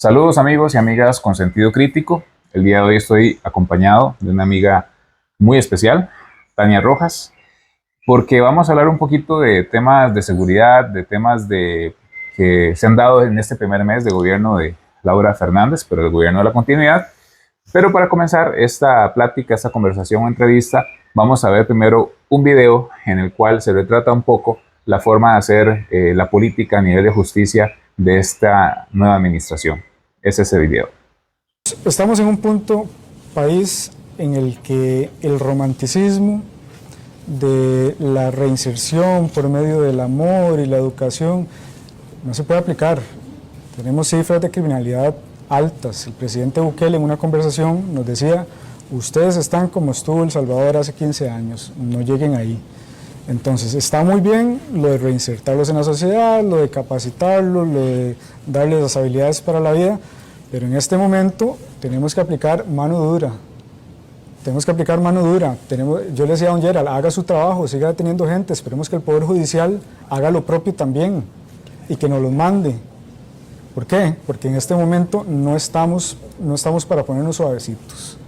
Saludos amigos y amigas con sentido crítico. El día de hoy estoy acompañado de una amiga muy especial, Tania Rojas, porque vamos a hablar un poquito de temas de seguridad, de temas que se han dado en este primer mes de gobierno de Laura Fernández, pero el gobierno de la continuidad. Pero para comenzar esta plática, esta conversación o entrevista, vamos a ver primero un video en el cual se retrata un poco la forma de hacer la política a nivel de justicia de esta nueva administración. Es ese video. Estamos en un punto, país, en el que el romanticismo de la reinserción por medio del amor y la educación no se puede aplicar. Tenemos cifras de criminalidad altas. El presidente Bukele en una conversación nos decía: ustedes están como estuvo El Salvador hace 15 años, no lleguen ahí. Entonces está muy bien lo de reinsertarlos en la sociedad, lo de capacitarlos, lo de darles las habilidades para la vida, pero en este momento tenemos que aplicar mano dura. Tenemos que aplicar mano dura. Yo le decía a don Gerald, haga su trabajo, siga deteniendo gente, esperemos que el Poder Judicial haga lo propio también y que nos los mande. ¿Por qué? Porque en este momento no estamos para ponernos suavecitos.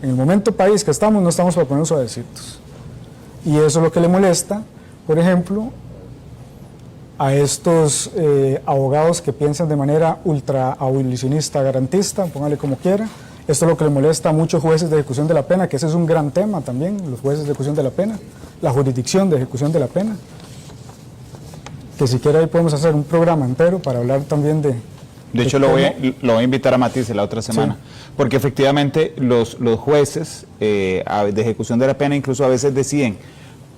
En el momento país que estamos, no estamos para ponernos suavecitos. Y eso es lo que le molesta, por ejemplo, a estos abogados que piensan de manera ultra abolicionista, garantista, póngale como quiera. Esto es lo que le molesta a muchos jueces de ejecución de la pena, que ese es un gran tema también, los jueces de ejecución de la pena, la jurisdicción de ejecución de la pena. Que siquiera ahí podemos hacer un programa entero para hablar también de... De hecho, lo voy a invitar a Matice la otra semana, sí. Porque efectivamente los jueces de ejecución de la pena incluso a veces deciden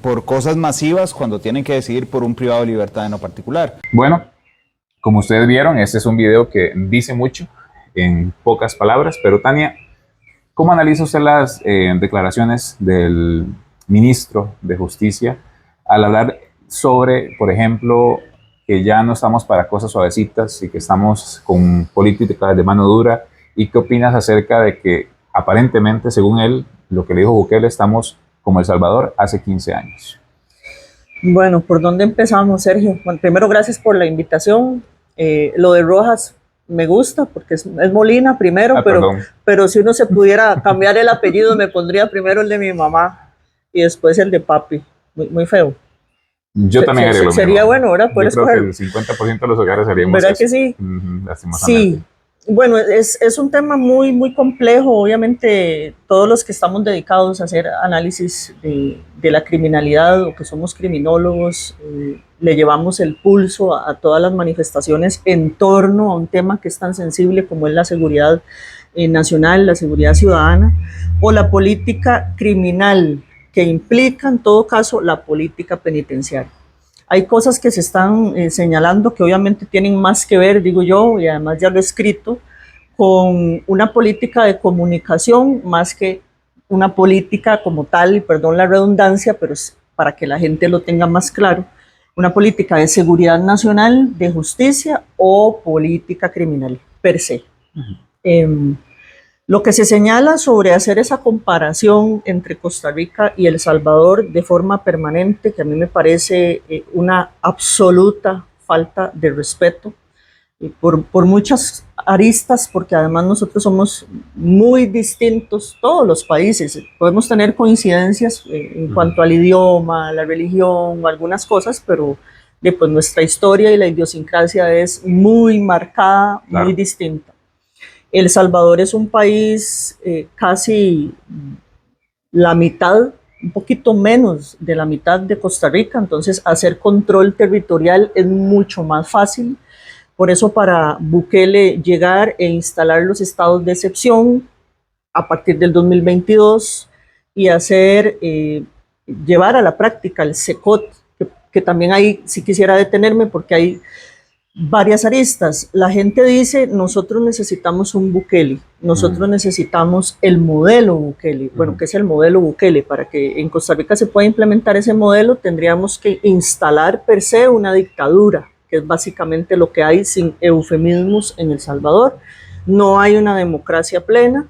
por cosas masivas cuando tienen que decidir por un privado de libertad en lo particular. Bueno, como ustedes vieron, este es un video que dice mucho en pocas palabras, pero Tania, ¿cómo analiza usted las declaraciones del ministro de Justicia al hablar sobre, por ejemplo, que ya no estamos para cosas suavecitas y que estamos con políticas de mano dura? ¿Y qué opinas acerca de que aparentemente, según él, lo que le dijo Bukele, estamos como El Salvador hace 15 años? Bueno, ¿por dónde empezamos, Sergio? Bueno, primero, gracias por la invitación. Lo de Rojas me gusta porque es Molina primero, pero si uno se pudiera cambiar el apellido, me pondría primero el de mi mamá y después el de papi. Muy feo. Yo también haría lo mismo. Sería bueno, ¿verdad? Poder Yo creo que el 50% de los hogares haríamos ¿verdad eso. Que sí? Lastimosamente. Sí. Bueno, es un tema muy complejo. Obviamente, todos los que estamos dedicados a hacer análisis de la criminalidad o que somos criminólogos, le llevamos el pulso a todas las manifestaciones en torno a un tema que es tan sensible como es la seguridad nacional, la seguridad ciudadana o la política criminal, que implica en todo caso la política penitenciaria. Hay cosas que se están señalando que obviamente tienen más que ver, digo yo, y además ya lo he escrito, con una política de comunicación más que una política como tal, y perdón la redundancia, pero es para que la gente lo tenga más claro, una política de seguridad nacional, de justicia o política criminal per se. Lo que se señala sobre hacer esa comparación entre Costa Rica y El Salvador de forma permanente, que a mí me parece una absoluta falta de respeto, por muchas aristas, porque además nosotros somos muy distintos, todos los países. Podemos tener coincidencias en cuanto al idioma, la religión, algunas cosas, pero pues, nuestra historia y la idiosincrasia es muy marcada, claro, muy distinta. El Salvador es un país casi la mitad, un poquito menos de la mitad de Costa Rica, entonces hacer control territorial es mucho más fácil. Por eso para Bukele llegar e instalar los estados de excepción a partir del 2022 y llevar a la práctica el SECOT, que también ahí sí quisiera detenerme porque hay varias aristas. La gente dice, nosotros necesitamos un Bukele, nosotros necesitamos el modelo Bukele. Bueno, ¿qué es el modelo Bukele? Para que en Costa Rica se pueda implementar ese modelo, tendríamos que instalar per se una dictadura, que es básicamente lo que hay sin eufemismos en El Salvador. No hay una democracia plena.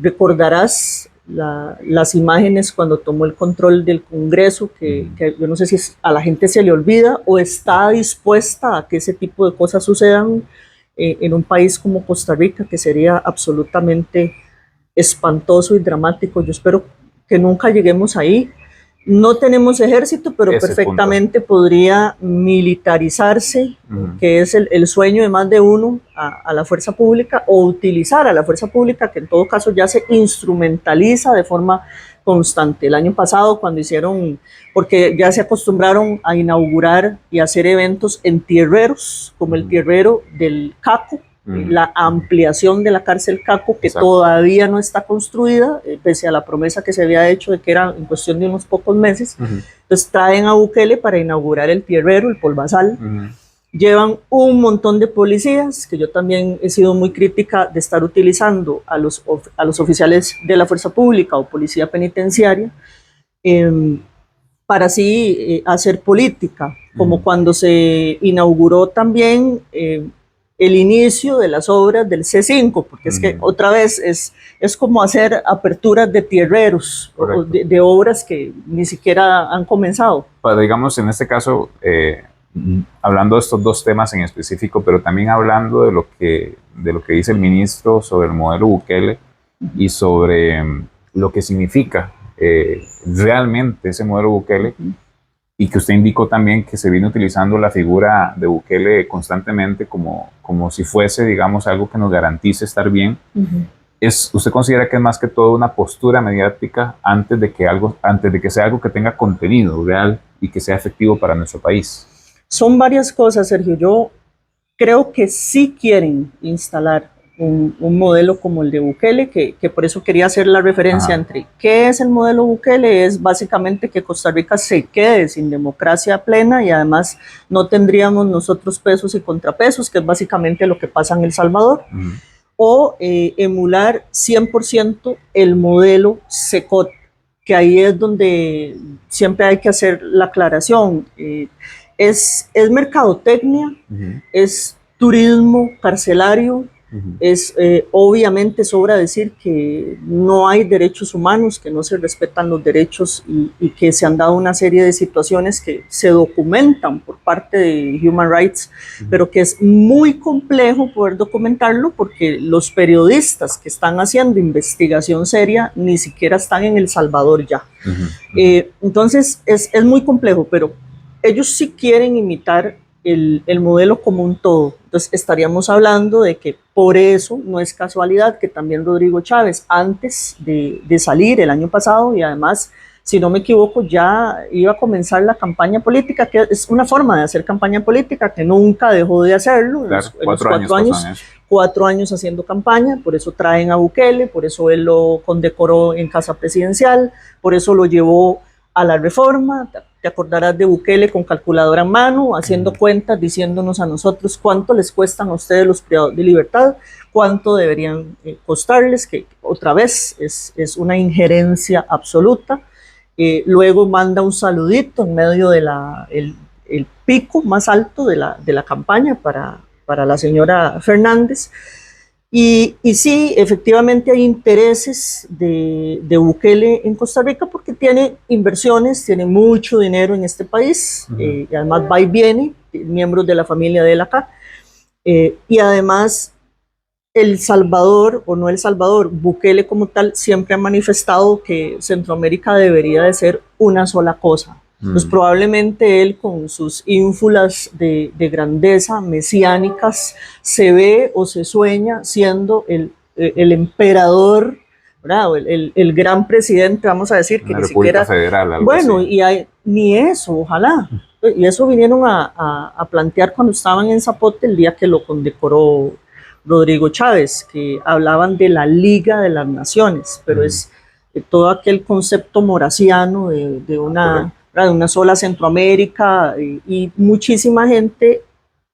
Recordarás las imágenes cuando tomó el control del Congreso, que yo no sé si a la gente se le olvida o está dispuesta a que ese tipo de cosas sucedan, en un país como Costa Rica, que sería absolutamente espantoso y dramático. Yo espero que nunca lleguemos ahí. No tenemos ejército, pero Ese perfectamente podría militarizarse, que es el sueño de más de uno, a la fuerza pública, o utilizar a la fuerza pública, que en todo caso ya se instrumentaliza de forma constante. El año pasado, cuando hicieron, porque ya se acostumbraron a inaugurar y hacer eventos en tierreros, como el tierrero del Caco, la ampliación de la cárcel Caco, que Exacto. todavía no está construida, pese a la promesa que se había hecho de que era en cuestión de unos pocos meses. Entonces traen a Bukele para inaugurar el tierrero, el Polvazal. Llevan un montón de policías, que yo también he sido muy crítica de estar utilizando a los oficiales de la fuerza pública o policía penitenciaria, para así hacer política, como cuando se inauguró también el inicio de las obras del C5, porque es que otra vez es como hacer aperturas de tierreros, o de obras que ni siquiera han comenzado. Pero digamos, en este caso, hablando de estos dos temas en específico, pero también hablando de lo que dice el ministro sobre el modelo Bukele y sobre lo que significa realmente ese modelo Bukele, y que usted indicó también que se viene utilizando la figura de Bukele constantemente como si fuese, digamos, algo que nos garantice estar bien. ¿Usted considera que es más que todo una postura mediática antes de que sea algo que tenga contenido real y que sea efectivo para nuestro país? Son varias cosas, Sergio. Yo creo que sí quieren instalar un modelo como el de Bukele, que por eso quería hacer la referencia entre qué es el modelo Bukele. Es básicamente que Costa Rica se quede sin democracia plena y además no tendríamos nosotros pesos y contrapesos, que es básicamente lo que pasa en El Salvador, o emular 100% el modelo SECOT, que ahí es donde siempre hay que hacer la aclaración. Es mercadotecnia, es turismo carcelario, es obviamente sobra decir que no hay derechos humanos, que no se respetan los derechos y que se han dado una serie de situaciones que se documentan por parte de Human Rights, pero que es muy complejo poder documentarlo porque los periodistas que están haciendo investigación seria ni siquiera están en El Salvador ya. Entonces es muy complejo, pero ellos sí quieren imitar el modelo como un todo. Entonces estaríamos hablando de que por eso no es casualidad que también Rodrigo Chávez, antes de salir el año pasado, y además, si no me equivoco, ya iba a comenzar la campaña política, que es una forma de hacer campaña política que nunca dejó de hacerlo. Claro, en los 4 años haciendo campaña, por eso traen a Bukele, por eso él lo condecoró en Casa Presidencial, por eso lo llevó a la reforma. Te acordarás de Bukele con calculadora en mano, haciendo cuentas, diciéndonos a nosotros cuánto les cuestan a ustedes los privados de libertad, cuánto deberían costarles, que otra vez es una injerencia absoluta. Luego manda un saludito en medio de el pico más alto de la campaña para la señora Fernández. Y sí, efectivamente hay intereses de Bukele en Costa Rica porque tiene inversiones, tiene mucho dinero en este país, y además va y viene, miembros de la familia de él acá, y además El Salvador, o no El Salvador, Bukele como tal, siempre ha manifestado que Centroamérica debería de ser una sola cosa. Pues probablemente él, con sus ínfulas de grandeza mesiánicas, se ve o se sueña siendo el emperador, ¿verdad? El gran presidente, vamos a decir, que una ni república siquiera... federal, algo bueno, así. y ni eso, ojalá. Y eso vinieron a plantear cuando estaban en Zapote el día que lo condecoró Rodrigo Chávez, que hablaban de la Liga de las Naciones, pero es todo aquel concepto moraciano de una sola Centroamérica, y muchísima gente,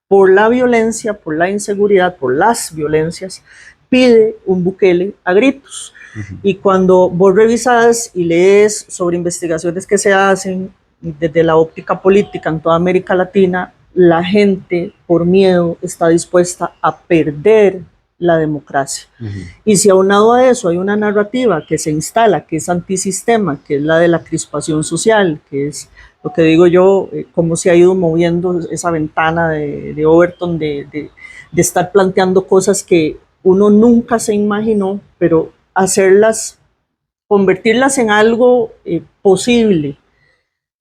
por la violencia, por la inseguridad, por las violencias, pide un Bukele a gritos. Y cuando vos revisas y lees sobre investigaciones que se hacen desde la óptica política en toda América Latina, la gente por miedo está dispuesta a perder la democracia. Y si aunado a eso hay una narrativa que se instala, que es antisistema, que es la de la crispación social, que es lo que digo yo, cómo se ha ido moviendo esa ventana de Overton de de estar planteando cosas que uno nunca se imaginó, pero hacerlas, convertirlas en algo posible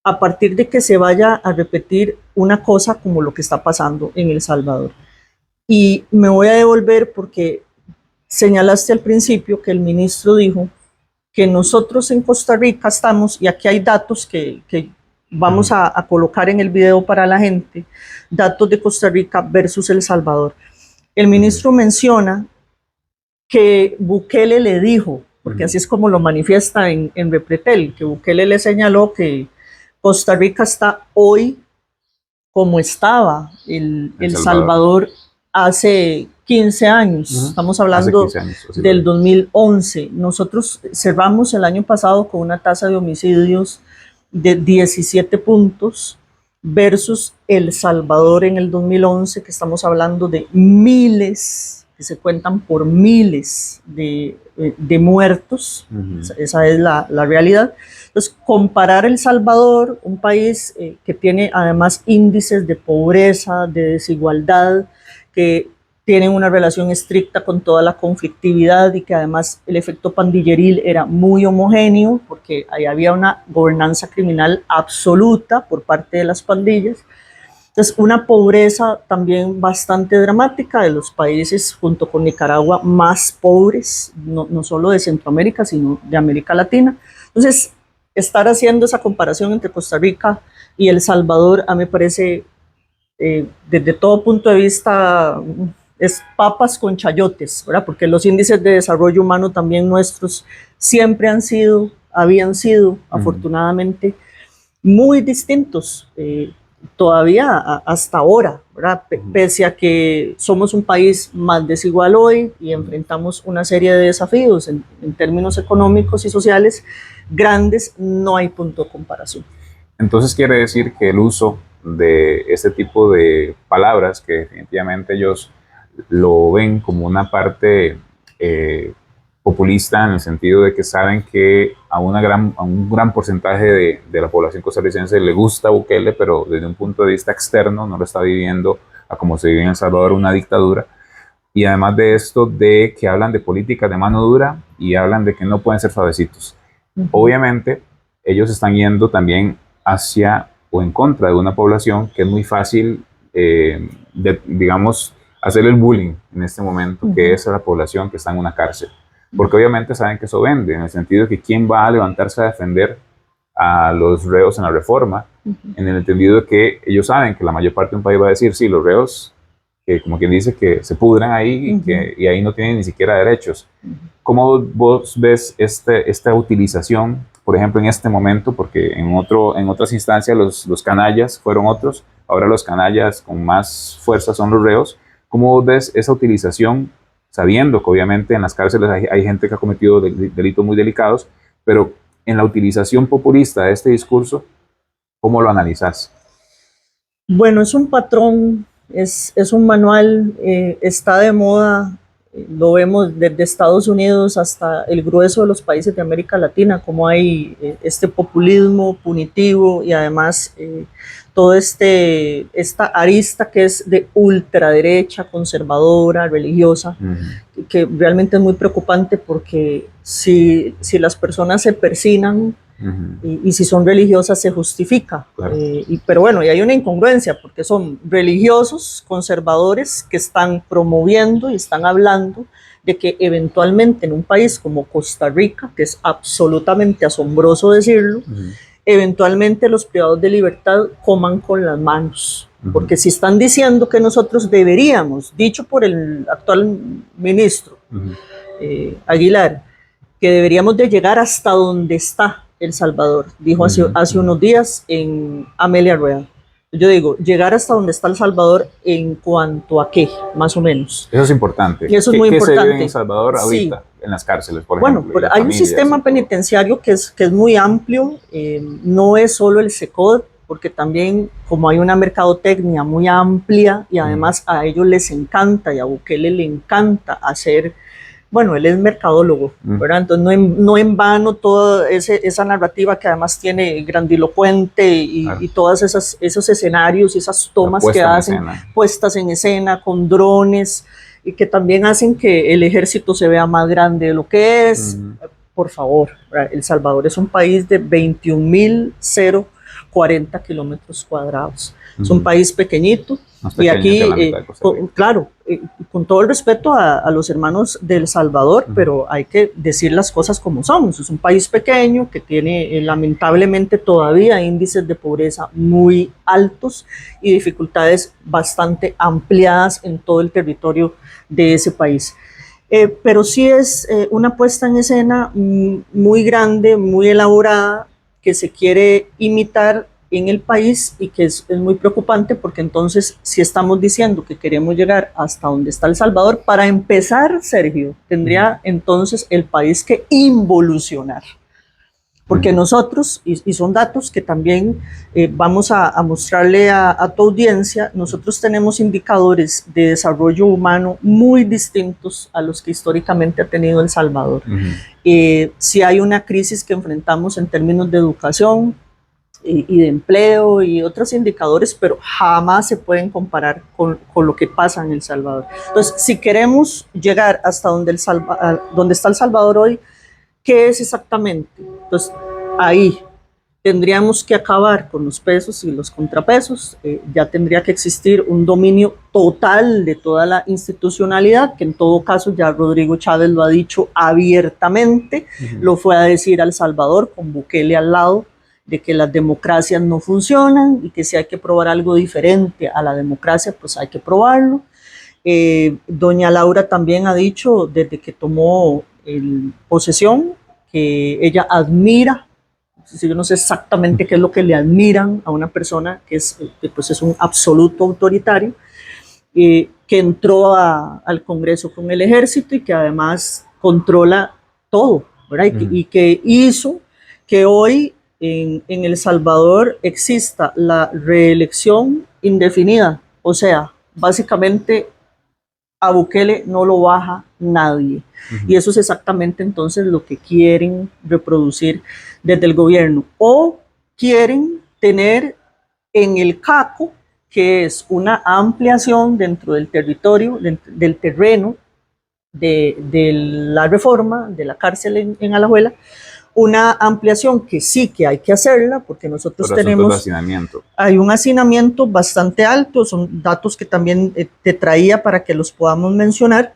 a partir de que se vaya a repetir una cosa como lo que está pasando en El Salvador. Y me voy a devolver porque señalaste al principio que el ministro dijo que nosotros en Costa Rica estamos, y aquí hay datos que vamos a colocar en el video para la gente, datos de Costa Rica versus El Salvador. El ministro menciona que Bukele le dijo, porque así es como lo manifiesta en Repretel, que Bukele le señaló que Costa Rica está hoy como estaba El Salvador hace 15 años. Estamos hablando del 2011. Nosotros cerramos el año pasado con una tasa de homicidios de 17 puntos versus El Salvador en el 2011, que estamos hablando de miles, que se cuentan por miles de muertos. Esa es la realidad. Entonces, comparar El Salvador, un país que tiene además índices de pobreza, de desigualdad, que tienen una relación estricta con toda la conflictividad y que además el efecto pandilleril era muy homogéneo porque ahí había una gobernanza criminal absoluta por parte de las pandillas. Entonces, una pobreza también bastante dramática, de los países junto con Nicaragua más pobres, no solo de Centroamérica, sino de América Latina. Entonces, estar haciendo esa comparación entre Costa Rica y El Salvador, a mí me parece, desde todo punto de vista, es papas con chayotes, ¿verdad? Porque los índices de desarrollo humano también nuestros siempre habían sido, afortunadamente, muy distintos, todavía hasta ahora, ¿verdad? Pese a que somos un país más desigual hoy y enfrentamos una serie de desafíos en términos económicos y sociales grandes, no hay punto de comparación. Entonces quiere decir que el uso de este tipo de palabras, que definitivamente ellos lo ven como una parte populista, en el sentido de que saben que a un gran porcentaje de la población costarricense le gusta Bukele, pero desde un punto de vista externo no lo está viviendo a como se vive en El Salvador, una dictadura. Y además de esto, de que hablan de políticas de mano dura y hablan de que no pueden ser suavecitos. Obviamente, ellos están yendo también hacia o en contra de una población que es muy fácil, digamos, hacer el bullying en este momento, que es la población que está en una cárcel. Porque obviamente saben que eso vende, en el sentido de que quién va a levantarse a defender a los reos en la reforma, en el entendido de que ellos saben que la mayor parte de un país va a decir, sí, los reos, que como quien dice, que se pudran ahí y ahí no tienen ni siquiera derechos. ¿Cómo vos ves esta utilización, por ejemplo, en este momento? Porque en otras instancias los canallas fueron otros, ahora los canallas con más fuerza son los reos. ¿Cómo vos ves esa utilización, sabiendo que obviamente en las cárceles hay gente que ha cometido delitos muy delicados, pero en la utilización populista de este discurso, ¿cómo lo analizás? Bueno, es un patrón, es un manual, está de moda, lo vemos desde Estados Unidos hasta el grueso de los países de América Latina, como hay este populismo punitivo y además toda esta arista que es de ultraderecha, conservadora, religiosa, que realmente es muy preocupante porque si las personas se persinan y si son religiosas se justifica. Claro. Pero bueno, y hay una incongruencia porque son religiosos, conservadores, que están promoviendo y están hablando de que eventualmente en un país como Costa Rica, que es absolutamente asombroso decirlo, eventualmente los privados de libertad coman con las manos. Porque si están diciendo que nosotros deberíamos, dicho por el actual ministro Aguilar, que deberíamos de llegar hasta donde está El Salvador, dijo hace unos días en Amelia Rueda. Yo digo, llegar hasta donde está El Salvador en cuanto a qué, más o menos. Eso es importante. Y eso es muy importante. ¿Qué se vive en El Salvador ahorita, en las cárceles, por ejemplo? Bueno, hay un sistema penitenciario que es muy amplio, no es solo el SECOD, porque también como hay una mercadotecnia muy amplia y además a ellos les encanta y a Bukele le encanta hacer Bueno, él es mercadólogo, ¿verdad? Entonces no en vano toda esa narrativa que además tiene grandilocuente y todos esos escenarios, esas tomas que hacen, puestas en escena con drones y que también hacen que el ejército se vea más grande de lo que es. Por favor, ¿verdad? El Salvador es un país de 21.040 kilómetros cuadrados. Es un país pequeñito. Y aquí, claro, con todo el respeto a los hermanos del Salvador, pero hay que decir las cosas como son. Es un país pequeño que tiene lamentablemente todavía índices de pobreza muy altos y dificultades bastante ampliadas en todo el territorio de ese país. Pero sí es una puesta en escena muy grande, muy elaborada, que se quiere imitar en el país y que es muy preocupante porque entonces si estamos diciendo que queremos llegar hasta donde está El Salvador, para empezar, Sergio, tendría entonces el país que involucionar. Porque nosotros, y son datos que también vamos a mostrarle a tu audiencia, nosotros tenemos indicadores de desarrollo humano muy distintos a los que históricamente ha tenido El Salvador. Si hay una crisis que enfrentamos en términos de educación y de empleo y otros indicadores, pero jamás se pueden comparar con lo que pasa en El Salvador. Entonces, si queremos llegar hasta donde está El Salvador hoy, ¿qué es exactamente? Entonces, ahí tendríamos que acabar con los pesos y los contrapesos, ya tendría que existir un dominio total de toda la institucionalidad, que en todo caso ya Rodrigo Chávez lo ha dicho abiertamente, lo fue a decir a El Salvador con Bukele al lado, de que las democracias no funcionan y que si hay que probar algo diferente a la democracia, pues hay que probarlo. Doña Laura también ha dicho desde que tomó posesión que ella admira, yo no sé exactamente qué es lo que le admiran a una persona que pues es un absoluto autoritario, que entró al Congreso con el ejército y que además controla todo, ¿verdad? Y que hizo que hoy en El Salvador exista la reelección indefinida, o sea, básicamente a Bukele no lo baja nadie. Y eso es exactamente entonces lo que quieren reproducir desde el gobierno. O quieren tener en el CACO, que es una ampliación dentro del territorio, del terreno de la reforma, de la cárcel en Alajuela, una ampliación que sí que hay que hacerla, porque nosotros tenemos, hay un hacinamiento bastante alto, son datos que también te traía para que los podamos mencionar,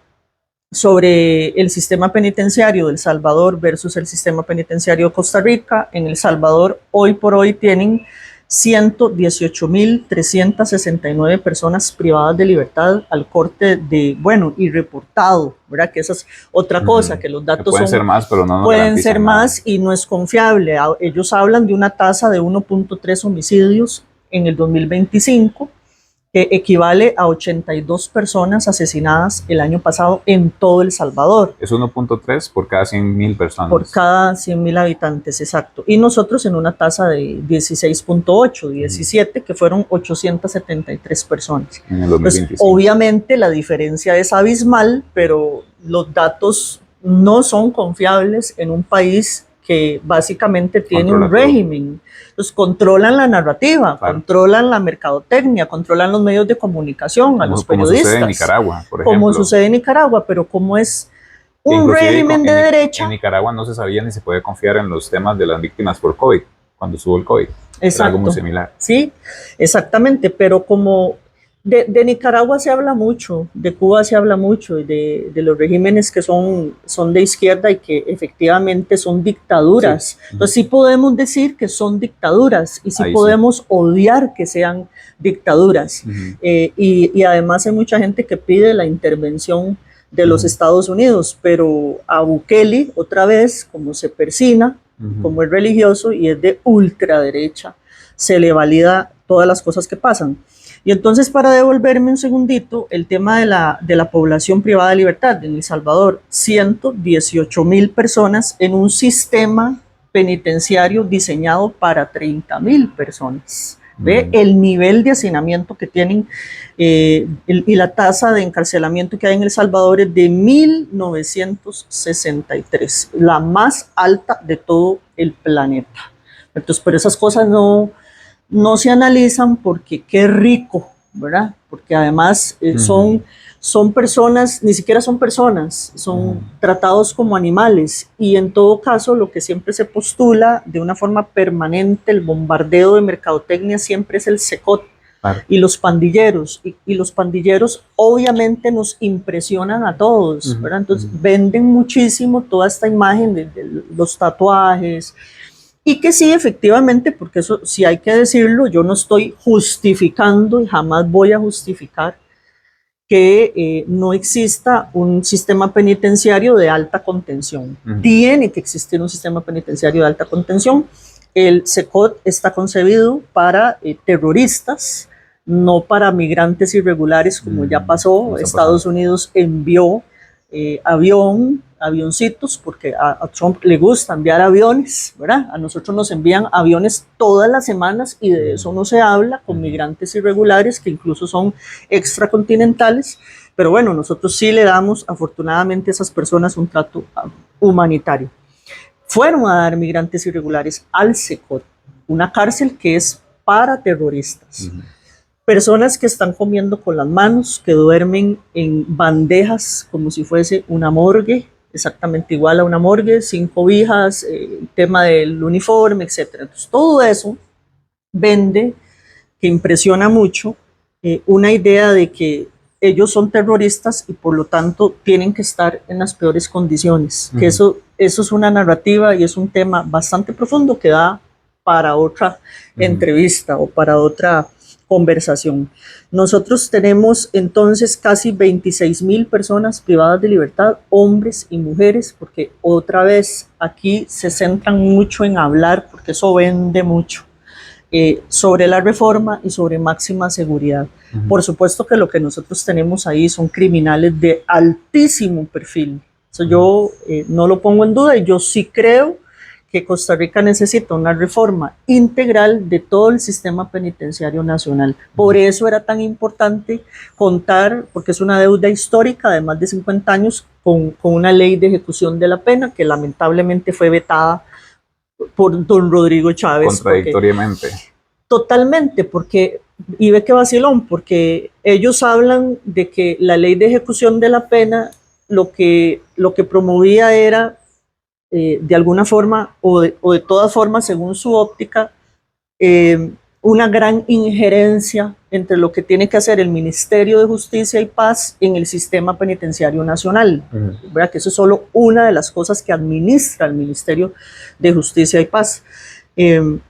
sobre el sistema penitenciario de El Salvador versus el sistema penitenciario de Costa Rica. En El Salvador, hoy por hoy, tienen 118.369 personas privadas de libertad al corte de, y reportado, ¿verdad? Que esa es otra cosa, que los datos pueden ser más, pero no pueden ser más y no es confiable. Ellos hablan de una tasa de 1.3 homicidios en el 2025, que equivale a 82 personas asesinadas el año pasado en todo El Salvador. Es 1.3 por cada 100.000 personas. Por cada 100.000 habitantes, exacto. Y nosotros en una tasa de 16.8, 17, que fueron 873 personas. En el 2025. Pues, obviamente la diferencia es abismal, pero los datos no son confiables en un país que básicamente tiene un régimen. Entonces controlan la narrativa, controlan la mercadotecnia, controlan los medios de comunicación, a los periodistas. Como sucede en Nicaragua, por ejemplo. Como sucede en Nicaragua, pero como es un régimen de derecha. En Nicaragua no se sabía ni se puede confiar en los temas de las víctimas por COVID, cuando estuvo el COVID. Exacto. Algo muy similar. Sí, exactamente, pero como de Nicaragua se habla mucho, de Cuba se habla mucho, y de los regímenes que son de izquierda y que efectivamente son dictaduras. Sí. Entonces sí podemos decir que son dictaduras y sí podemos odiar que sean dictaduras. Y además hay mucha gente que pide la intervención de los Estados Unidos, pero a Bukele, otra vez, como se persina, como es religioso y es de ultraderecha, se le valida todas las cosas que pasan. Y entonces, para devolverme un segundito, el tema de la población privada de libertad en El Salvador, 118.000 personas en un sistema penitenciario diseñado para 30.000 personas. Ve el nivel de hacinamiento que tienen y la tasa de encarcelamiento que hay en El Salvador es de 1963, la más alta de todo el planeta. Entonces, pero esas cosas no se analizan porque qué rico, ¿verdad? Porque además son personas, ni siquiera son personas, son tratados como animales, y en todo caso lo que siempre se postula de una forma permanente, el bombardeo de mercadotecnia siempre es el SECOT, claro, y los pandilleros, y los pandilleros obviamente nos impresionan a todos, ¿verdad? Entonces venden muchísimo toda esta imagen de los tatuajes, y que sí, efectivamente, porque eso sí hay que decirlo, yo no estoy justificando y jamás voy a justificar que no exista un sistema penitenciario de alta contención. Tiene que existir un sistema penitenciario de alta contención. El SECOT está concebido para terroristas, no para migrantes irregulares, como ya pasó. Estados Unidos envió avioncitos, porque a Trump le gusta enviar aviones, ¿verdad? A nosotros nos envían aviones todas las semanas y de eso no se habla, con migrantes irregulares que incluso son extracontinentales, pero bueno, nosotros sí le damos afortunadamente a esas personas un trato humanitario. Fueron a dar migrantes irregulares al SECOT, una cárcel que es para terroristas. Personas que están comiendo con las manos, que duermen en bandejas como si fuese una morgue, exactamente igual a una morgue, sin cobijas, tema del uniforme, etc. Entonces, todo eso vende, que impresiona mucho, una idea de que ellos son terroristas y por lo tanto tienen que estar en las peores condiciones. Que eso es una narrativa y es un tema bastante profundo que da para otra entrevista o para otra conversación. Nosotros tenemos entonces casi 26,000 personas privadas de libertad, hombres y mujeres, porque otra vez aquí se centran mucho en hablar, porque eso vende mucho, sobre la reforma y sobre máxima seguridad. Por supuesto que lo que nosotros tenemos ahí son criminales de altísimo perfil. Eso yo no lo pongo en duda, y yo sí creo que Costa Rica necesita una reforma integral de todo el sistema penitenciario nacional. Por eso era tan importante contar, porque es una deuda histórica de más de 50 años, con una ley de ejecución de la pena que lamentablemente fue vetada por don Rodrigo Chávez. Contradictoriamente. Totalmente, porque, y ve qué vacilón, porque ellos hablan de que la ley de ejecución de la pena lo que promovía era de alguna forma o de todas formas, según su óptica, una gran injerencia entre lo que tiene que hacer el Ministerio de Justicia y Paz en el sistema penitenciario nacional. ¿Verdad? Que eso es solo una de las cosas que administra el Ministerio de Justicia y Paz.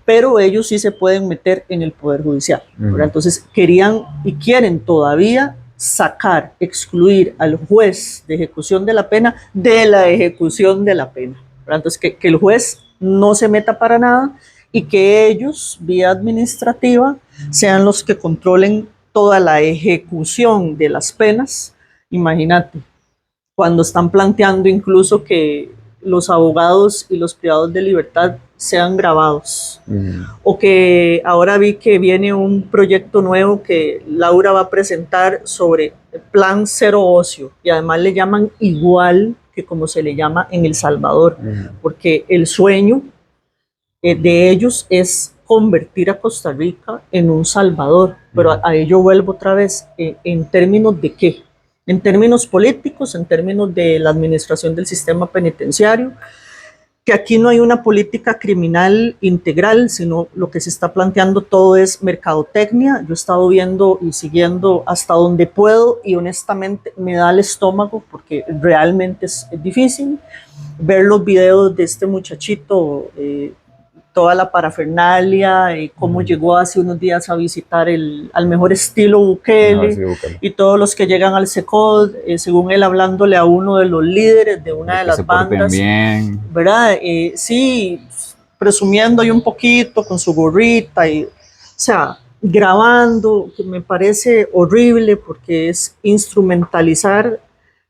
Pero ellos sí se pueden meter en el Poder Judicial. ¿Verdad? Entonces querían y quieren todavía sacar, excluir al juez de ejecución de la pena de la ejecución de la pena. Entonces, que el juez no se meta para nada y que ellos, vía administrativa, sean los que controlen toda la ejecución de las penas. Imagínate, cuando están planteando incluso que los abogados y los privados de libertad sean grabados. O que ahora vi que viene un proyecto nuevo que Laura va a presentar sobre plan cero ocio, y además le llaman igual que como se le llama en El Salvador, porque el sueño de ellos es convertir a Costa Rica en un Salvador, pero a ello vuelvo otra vez, ¿en términos de qué? En términos políticos, en términos de la administración del sistema penitenciario, que aquí no hay una política criminal integral, sino lo que se está planteando todo es mercadotecnia. Yo he estado viendo y siguiendo hasta donde puedo, y honestamente me da el estómago porque realmente es difícil ver los videos de este muchachito, toda la parafernalia, cómo llegó hace unos días a visitar al mejor estilo Bukele, y todos los que llegan al SECOT, según él hablándole a uno de los líderes de una de las bandas, bien, ¿verdad? Sí, presumiendo ahí un poquito con su gorrita, o sea, grabando, que me parece horrible porque es instrumentalizar.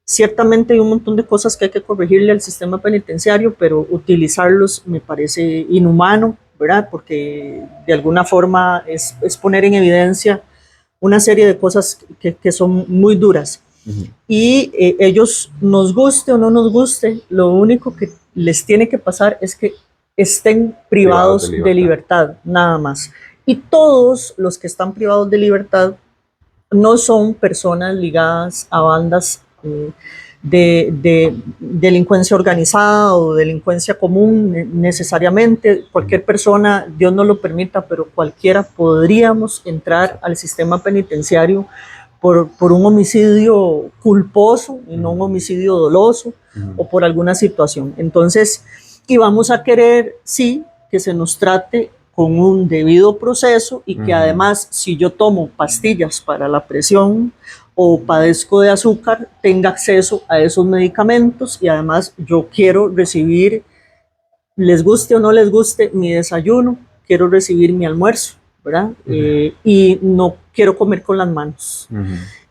Ciertamente hay un montón de cosas que hay que corregirle al sistema penitenciario, pero utilizarlos me parece inhumano, ¿verdad? Porque de alguna forma es poner en evidencia una serie de cosas que son muy duras. Y ellos, nos guste o no nos guste, lo único que les tiene que pasar es que estén privados de libertad, nada más. Y todos los que están privados de libertad no son personas ligadas a bandas de delincuencia organizada o delincuencia común necesariamente. Cualquier persona, Dios no lo permita, pero cualquiera podríamos entrar al sistema penitenciario por un homicidio culposo y no un homicidio doloso o por alguna situación. Entonces, y vamos a querer, sí, que se nos trate con un debido proceso y que además, si yo tomo pastillas para la presión o padezco de azúcar, tenga acceso a esos medicamentos, y además yo quiero recibir, les guste o no les guste, mi desayuno, quiero recibir mi almuerzo, ¿verdad? Y no quiero comer con las manos.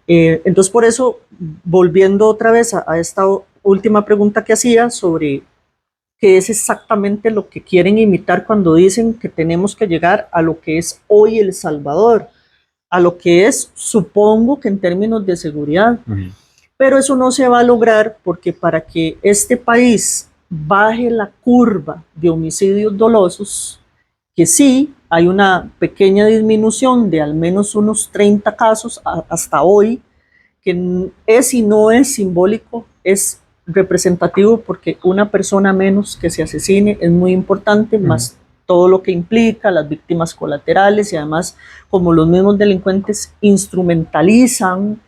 Entonces, por eso, volviendo otra vez a esta última pregunta que hacía sobre qué es exactamente lo que quieren imitar cuando dicen que tenemos que llegar a lo que es hoy El Salvador, a lo que es, supongo que en términos de seguridad. Pero eso no se va a lograr porque para que este país baje la curva de homicidios dolosos, que sí hay una pequeña disminución de al menos unos 30 casos hasta hoy, que es y no es simbólico, es representativo, porque una persona menos que se asesine es muy importante, más todo lo que implica, las víctimas colaterales, y además como los mismos delincuentes instrumentalizan,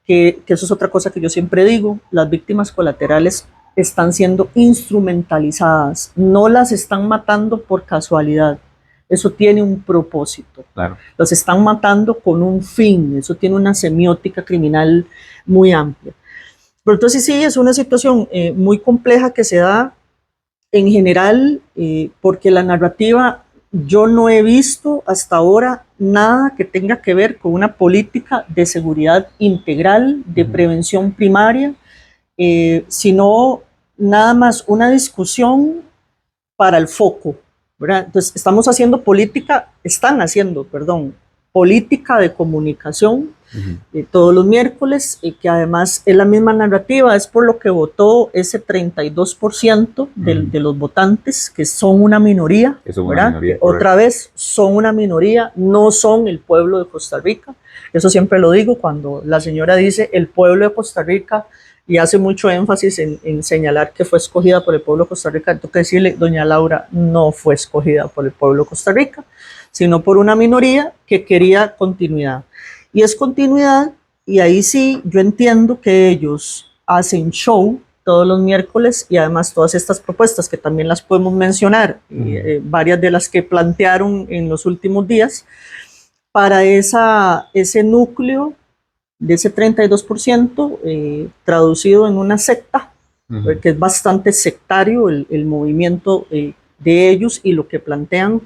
que eso es otra cosa que yo siempre digo, las víctimas colaterales están siendo instrumentalizadas, no las están matando por casualidad, eso tiene un propósito, claro. Los están matando con un fin, eso tiene una semiótica criminal muy amplia. Pero entonces sí, es una situación muy compleja que se da en general, porque la narrativa, yo no he visto hasta ahora nada que tenga que ver con una política de seguridad integral, de prevención primaria, sino nada más una discusión para el foco, ¿verdad? Entonces están haciendo política de comunicación todos los miércoles, que además es la misma narrativa, es por lo que votó ese 32% de los votantes, que son una minoría, otra vez son una minoría, no son el pueblo de Costa Rica. Eso siempre lo digo cuando la señora dice el pueblo de Costa Rica y hace mucho énfasis en señalar que fue escogida por el pueblo de Costa Rica. Tengo que decirle, doña Laura, no fue escogida por el pueblo de Costa Rica, sino por una minoría que quería continuidad. Y es continuidad, y ahí sí yo entiendo que ellos hacen show todos los miércoles, y además todas estas propuestas que también las podemos mencionar, varias de las que plantearon en los últimos días, para ese núcleo de ese 32%, traducido en una secta, que es bastante sectario el movimiento de ellos y lo que plantean,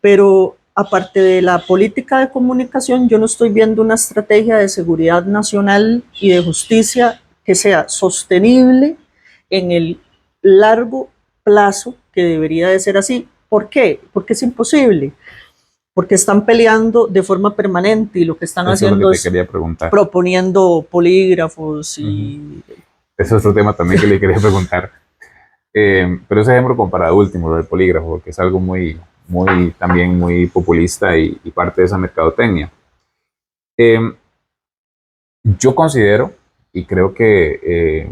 pero aparte de la política de comunicación, yo no estoy viendo una estrategia de seguridad nacional y de justicia que sea sostenible en el largo plazo, que debería de ser así. ¿Por qué? Porque es imposible. Porque están peleando de forma permanente y lo que están haciendo es proponiendo polígrafos y... Ese es otro tema también que le quería preguntar. Pero ese ejemplo como para último, lo del polígrafo, porque es algo también muy populista y parte de esa mercadotecnia. Yo considero, y creo que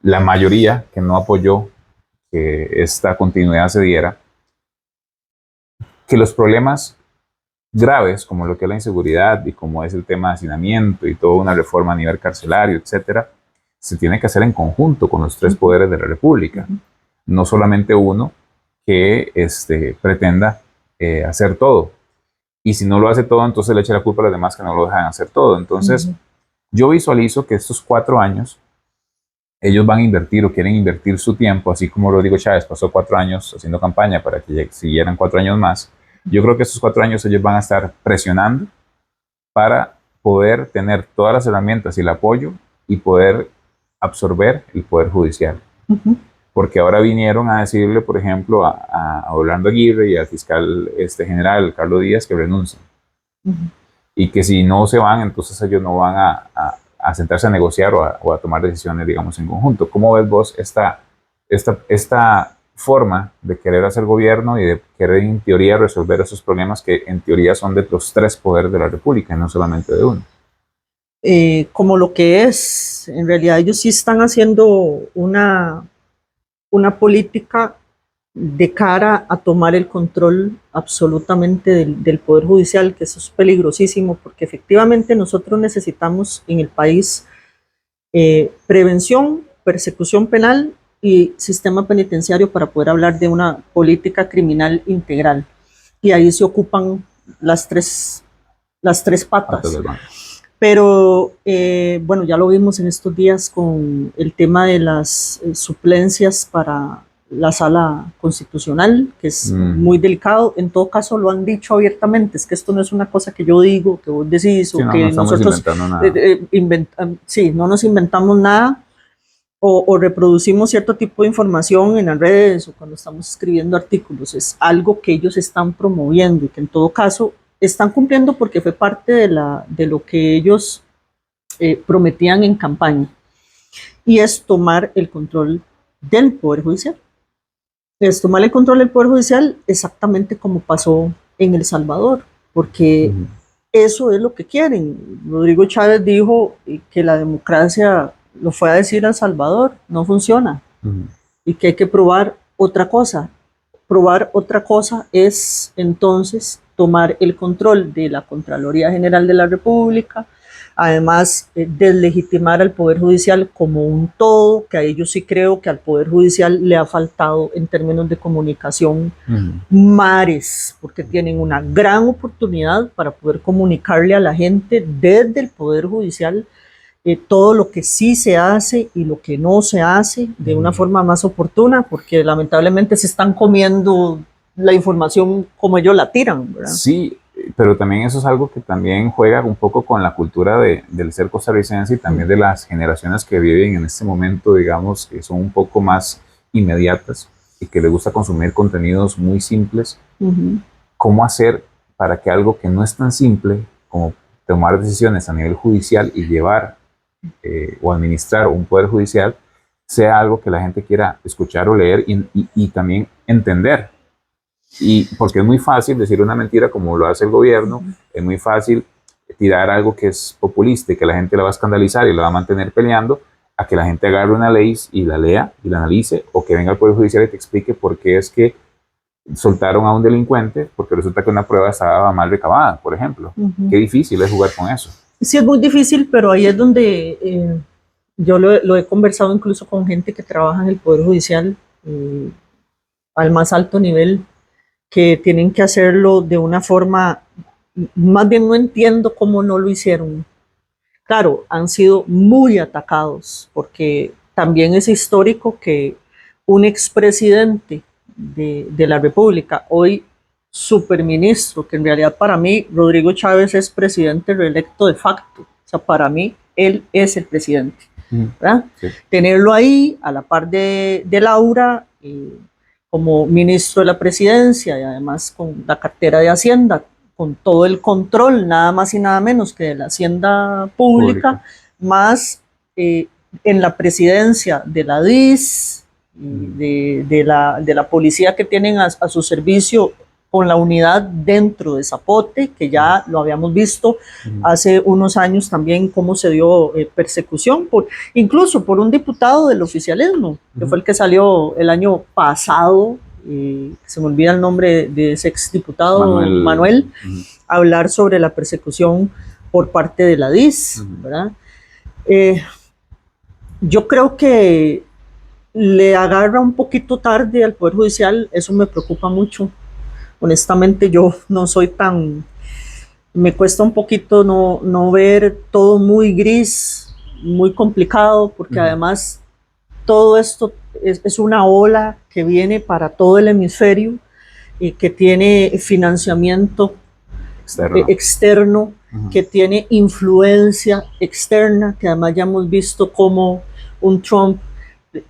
la mayoría que no apoyó que esta continuidad se diera, que los problemas graves, como lo que es la inseguridad y como es el tema de hacinamiento y toda una reforma a nivel carcelario, etcétera, se tiene que hacer en conjunto con los tres poderes de la República, no solamente uno que pretenda hacer todo. Y si no lo hace todo, entonces le echa la culpa a los demás que no lo dejan hacer todo. Entonces, yo visualizo que estos 4 años, ellos van a invertir o quieren invertir su tiempo, así como Rodrigo Chávez pasó 4 años haciendo campaña para que siguieran 4 años más. Yo creo que estos 4 años ellos van a estar presionando para poder tener todas las herramientas y el apoyo y poder absorber el Poder Judicial. porque ahora vinieron a decirle, por ejemplo, a Orlando Aguirre y al fiscal general Carlos Díaz que renuncien. Y que si no se van, entonces ellos no van a sentarse a negociar o a tomar decisiones, digamos, en conjunto. ¿Cómo ves vos esta forma de querer hacer gobierno y de querer, en teoría, resolver esos problemas que en teoría son de los tres poderes de la República y no solamente de uno? Como lo que es, en realidad ellos sí están haciendo una política de cara a tomar el control absolutamente del Poder Judicial, que eso es peligrosísimo, porque efectivamente nosotros necesitamos en el país prevención, persecución penal y sistema penitenciario para poder hablar de una política criminal integral. Y ahí se ocupan las tres patas. Pero bueno, ya lo vimos en estos días con el tema de las suplencias para la sala constitucional, que es muy delicado. En todo caso, lo han dicho abiertamente, es que esto no es una cosa que yo digo, que vos decís, sí, o no, que no nosotros sí, no nos inventamos nada, o reproducimos cierto tipo de información en las redes, o cuando estamos escribiendo artículos. Es algo que ellos están promoviendo y que en todo caso están cumpliendo porque fue parte de lo que ellos prometían en campaña, y es tomar el control del Poder Judicial. Es tomar el control del Poder Judicial exactamente como pasó en El Salvador, porque eso es lo que quieren. Rodrigo Chávez dijo que la democracia, lo fue a decir a El Salvador, no funciona, y que hay que probar otra cosa. Probar otra cosa es entonces tomar el control de la Contraloría General de la República, además deslegitimar al Poder Judicial como un todo, que a ellos sí creo que al Poder Judicial le ha faltado en términos de comunicación mares, porque tienen una gran oportunidad para poder comunicarle a la gente desde el Poder Judicial todo lo que sí se hace y lo que no se hace de una forma más oportuna, porque lamentablemente se están comiendo la información como ellos la tiran, ¿verdad? Sí, pero también eso es algo que también juega un poco con la cultura del ser costarricense y también de las generaciones que viven en este momento, digamos, que son un poco más inmediatas y que les gusta consumir contenidos muy simples. ¿Cómo hacer para que algo que no es tan simple como tomar decisiones a nivel judicial y llevar o administrar un poder judicial sea algo que la gente quiera escuchar o leer y también entender? Y porque es muy fácil decir una mentira como lo hace el gobierno, es muy fácil tirar algo que es populista y que la gente la va a escandalizar y la va a mantener peleando, a que la gente agarre una ley y la lea y la analice, o que venga al Poder Judicial y te explique por qué es que soltaron a un delincuente porque resulta que una prueba estaba mal recabada, por ejemplo. Qué difícil es jugar con eso. Sí, es muy difícil, pero ahí es donde yo lo he conversado incluso con gente que trabaja en el Poder Judicial al más alto nivel, que tienen que hacerlo de una forma, más bien no entiendo cómo no lo hicieron. Claro, han sido muy atacados, porque también es histórico que un expresidente de la República, hoy superministro, que en realidad para mí Rodrigo Chávez es presidente reelecto de facto, o sea, para mí él es el presidente, ¿verdad? Sí. Tenerlo ahí a la par de Laura como ministro de la presidencia y además con la cartera de Hacienda, con todo el control, nada más y nada menos que de la hacienda pública. Más en la presidencia de la DIS, de la policía que tienen a su servicio, con la unidad dentro de Zapote, que ya lo habíamos visto hace unos años también cómo se dio persecución, incluso por un diputado del oficialismo, que fue el que salió el año pasado, se me olvida el nombre de ese exdiputado, Manuel, hablar sobre la persecución por parte de la DIS, ¿verdad? Yo creo que le agarra un poquito tarde al Poder Judicial, eso me preocupa mucho. Honestamente, yo no soy tan... Me cuesta un poquito no ver todo muy gris, muy complicado, porque además todo esto es una ola que viene para todo el hemisferio y que tiene financiamiento externo, que tiene influencia externa, que además ya hemos visto cómo un Trump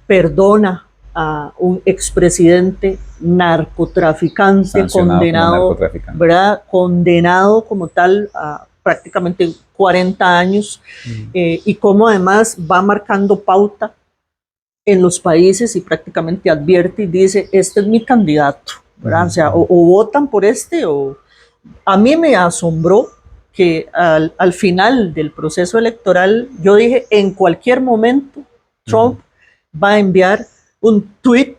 perdona a un expresidente narcotraficante Sancionado como condenado, narcotraficante. ¿verdad? Condenado como tal a prácticamente 40 años y cómo además va marcando pauta en los países y prácticamente advierte y dice, este es mi candidato, ¿verdad? O sea, o votan por este o... A mí me asombró que al final del proceso electoral yo dije, en cualquier momento Trump va a enviar un tweet,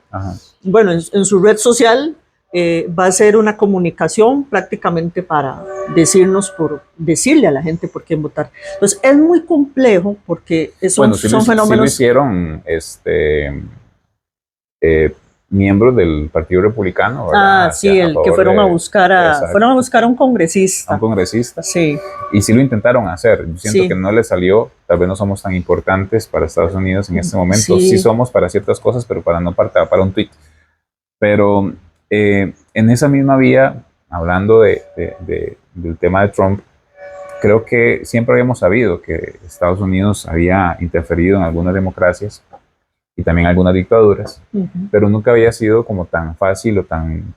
bueno, en su red social va a hacer una comunicación prácticamente para decirle a la gente por quién votar. Entonces es muy complejo porque son fenómenos... Sí lo hicieron miembros del Partido Republicano, ¿verdad? Sí, el que fueron a buscar a un congresista. A un congresista. Sí. Y sí lo intentaron hacer. Yo siento que no les salió. Tal vez no somos tan importantes para Estados Unidos en este momento. Sí somos para ciertas cosas, pero para un tweet. Pero en esa misma vía, hablando del tema de Trump, creo que siempre habíamos sabido que Estados Unidos había interferido en algunas democracias y también algunas dictaduras, pero nunca había sido como tan fácil o tan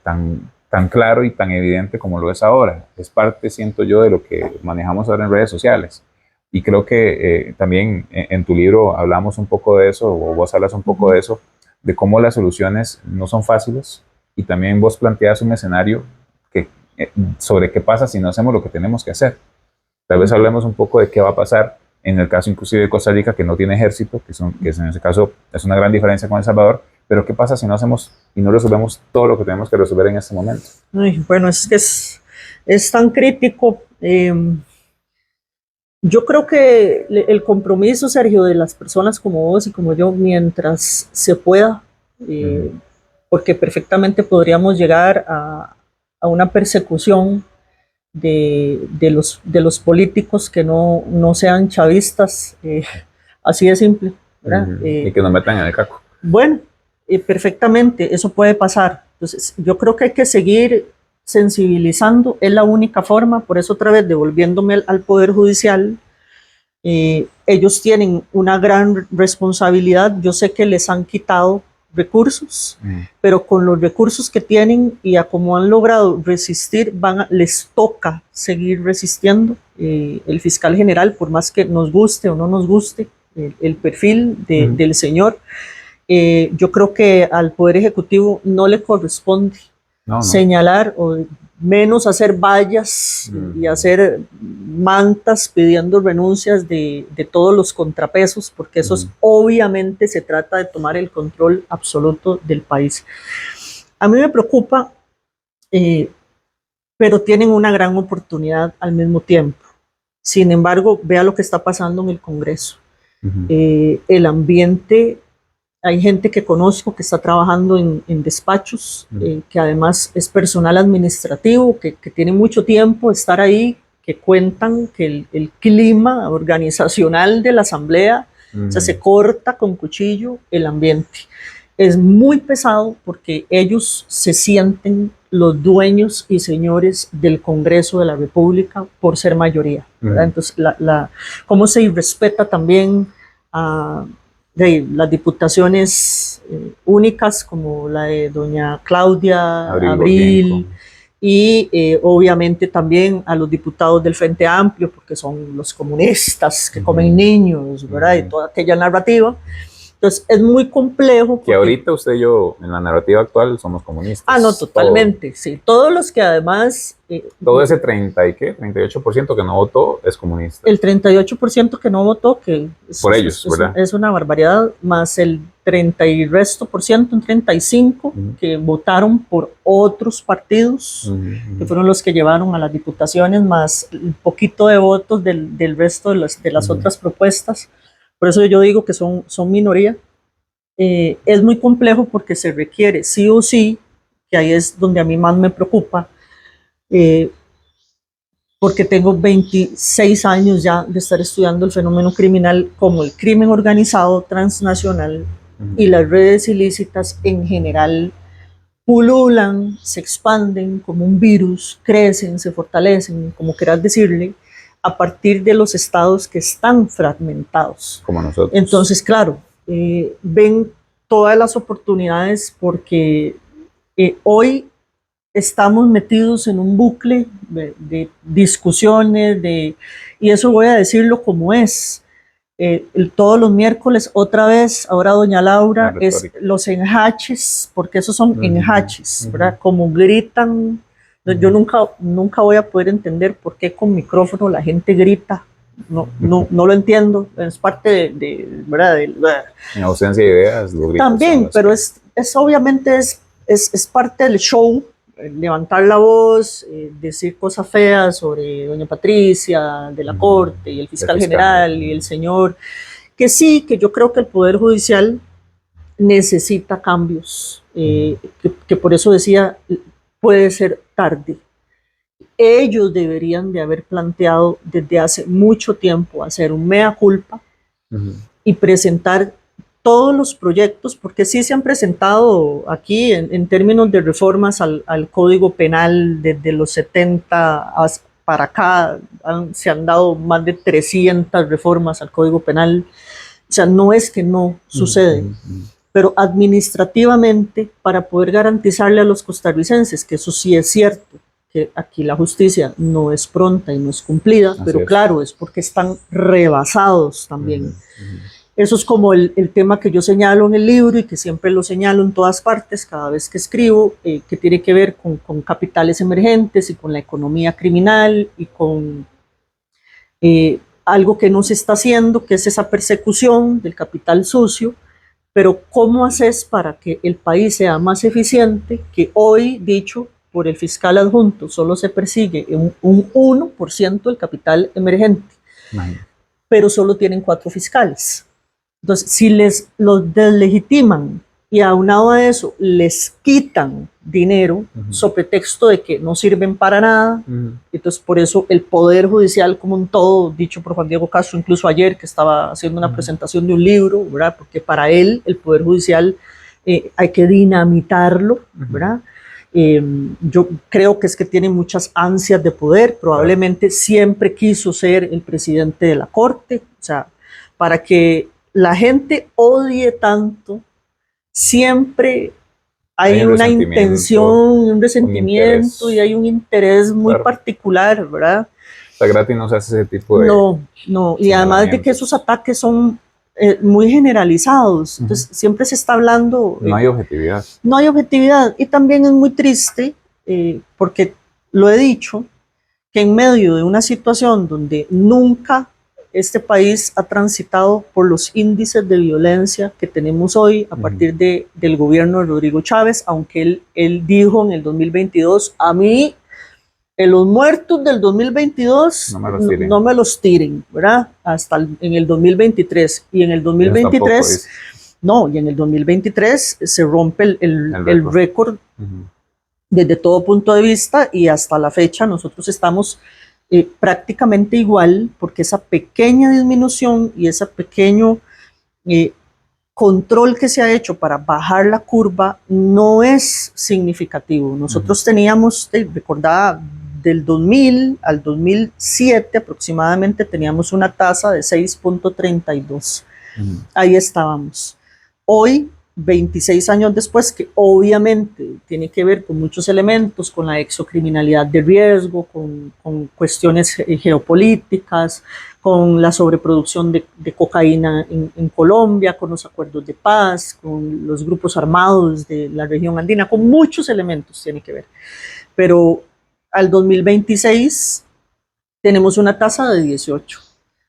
claro y tan evidente como lo es ahora. Es parte, siento yo, de lo que manejamos ahora en redes sociales. Y creo que también en tu libro hablamos un poco de eso, o vos hablas un poco de eso, de cómo las soluciones no son fáciles, y también vos planteas un escenario sobre qué pasa si no hacemos lo que tenemos que hacer. Tal vez hablemos un poco de qué va a pasar en el caso inclusive de Costa Rica, que no tiene ejército, que en ese caso es una gran diferencia con El Salvador, pero ¿qué pasa si no hacemos y no resolvemos todo lo que tenemos que resolver en este momento? Bueno, es que es tan crítico. Yo creo que el compromiso, Sergio, de las personas como vos y como yo, mientras se pueda, porque perfectamente podríamos llegar a una persecución de los políticos que no sean chavistas, así de simple, ¿verdad? Y que nos metan en el caco. Bueno, perfectamente, eso puede pasar. Entonces, yo creo que hay que seguir sensibilizando, es la única forma. Por eso, otra vez, devolviéndome al Poder Judicial, ellos tienen una gran responsabilidad. Yo sé que les han quitado recursos, pero con los recursos que tienen y a como han logrado resistir, les toca seguir resistiendo. El fiscal general, por más que nos guste o no nos guste el perfil del señor, yo creo que al Poder Ejecutivo no le corresponde señalar o menos hacer vallas y hacer mantas pidiendo renuncias de todos los contrapesos, porque eso obviamente se trata de tomar el control absoluto del país. A mí me preocupa, pero tienen una gran oportunidad al mismo tiempo. Sin embargo, vea lo que está pasando en el Congreso. El ambiente... Hay gente que conozco que está trabajando en despachos, que además es personal administrativo, que tiene mucho tiempo de estar ahí, que cuentan que el clima organizacional de la asamblea, o sea, se corta con cuchillo el ambiente. Es muy pesado porque ellos se sienten los dueños y señores del Congreso de la República por ser mayoría, ¿verdad? Entonces, cómo se irrespeta también a... de las diputaciones únicas como la de doña Claudia Abril y obviamente también a los diputados del Frente Amplio, porque son los comunistas que comen niños, ¿verdad? Y toda aquella narrativa. Entonces es muy complejo. Que ahorita usted y yo, en la narrativa actual, somos comunistas. No, totalmente, sí. Todos los que además... todo ese 38% que no votó es comunista. El 38% que no votó, que por ellos, ¿verdad? Es una barbaridad, más el 30 y resto por ciento, un 35, que votaron por otros partidos, que fueron los que llevaron a las diputaciones, más un poquito de votos del resto de las otras propuestas. Por eso yo digo que son minoría. Es muy complejo porque se requiere sí o sí, que ahí es donde a mí más me preocupa, porque tengo 26 años ya de estar estudiando el fenómeno criminal, como el crimen organizado transnacional y las redes ilícitas en general pululan, se expanden como un virus, crecen, se fortalecen, como quieras decirle, a partir de los estados que están fragmentados. Como nosotros. Entonces, claro, ven todas las oportunidades porque hoy estamos metidos en un bucle de discusiones, y eso voy a decirlo como es. Todos los miércoles, otra vez, ahora doña Laura, es los enjaches, porque esos son enjaches, ¿verdad? Como gritan. Yo nunca voy a poder entender por qué con micrófono la gente grita. No lo entiendo. Es parte ¿verdad? En ausencia de ideas, los gritos también, pero es obviamente es parte del show. Levantar la voz, decir cosas feas sobre doña Patricia, de la Corte, y el fiscal general, y el señor, que sí, que yo creo que el Poder Judicial necesita cambios, que por eso decía, puede ser tarde. Ellos deberían de haber planteado desde hace mucho tiempo hacer un mea culpa y presentar todos los proyectos, porque sí se han presentado aquí en términos de reformas al Código Penal desde los 70 para acá, se han dado más de 300 reformas al Código Penal. O sea, no es que no sucede, pero administrativamente, para poder garantizarle a los costarricenses, que eso sí es cierto, que aquí la justicia no es pronta y no es cumplida, así pero claro, es porque están rebasados también. Eso es como el tema que yo señalo en el libro y que siempre lo señalo en todas partes, cada vez que escribo, que tiene que ver con capitales emergentes y con la economía criminal y con algo que no se está haciendo, que es esa persecución del capital sucio. Pero ¿cómo haces para que el país sea más eficiente? Que hoy, dicho por el fiscal adjunto, solo se persigue un 1% del capital emergente, pero solo tienen 4 fiscales. Entonces, si los deslegitiman y aunado a eso les quitan dinero sobre pretexto de que no sirven para nada, entonces por eso el Poder Judicial como un todo, dicho por Juan Diego Castro, incluso ayer que estaba haciendo una presentación de un libro, ¿verdad? Porque para él el Poder Judicial hay que dinamitarlo, ¿verdad? Yo creo que es que tiene muchas ansias de poder, probablemente siempre quiso ser el presidente de la Corte, o sea, para que la gente odie tanto, siempre hay una intención, un resentimiento y hay un interés muy particular, ¿verdad? O sea, gratis no se hace ese tipo de... No, y además de que esos ataques son muy generalizados, entonces siempre se está hablando... no hay objetividad. No hay objetividad, y también es muy triste, porque lo he dicho, que en medio de una situación donde nunca este país ha transitado por los índices de violencia que tenemos hoy a partir del gobierno de Rodrigo Chávez, aunque él dijo en el 2022, a mí en los muertos del 2022 no me los tiren, ¿verdad? Hasta en el 2023. Y en el 2023, y en el 2023 se rompe el récord desde todo punto de vista, y hasta la fecha nosotros estamos prácticamente igual, porque esa pequeña disminución y ese pequeño control que se ha hecho para bajar la curva no es significativo. Nosotros teníamos, recordaba, del 2000 al 2007 aproximadamente teníamos una tasa de 6.32. Ahí estábamos. Hoy, 26 años después, que obviamente tiene que ver con muchos elementos, con la exocriminalidad de riesgo, con cuestiones geopolíticas, con la sobreproducción de cocaína en Colombia, con los acuerdos de paz, con los grupos armados de la región andina, con muchos elementos tiene que ver. Pero al 2026 tenemos una tasa de 18,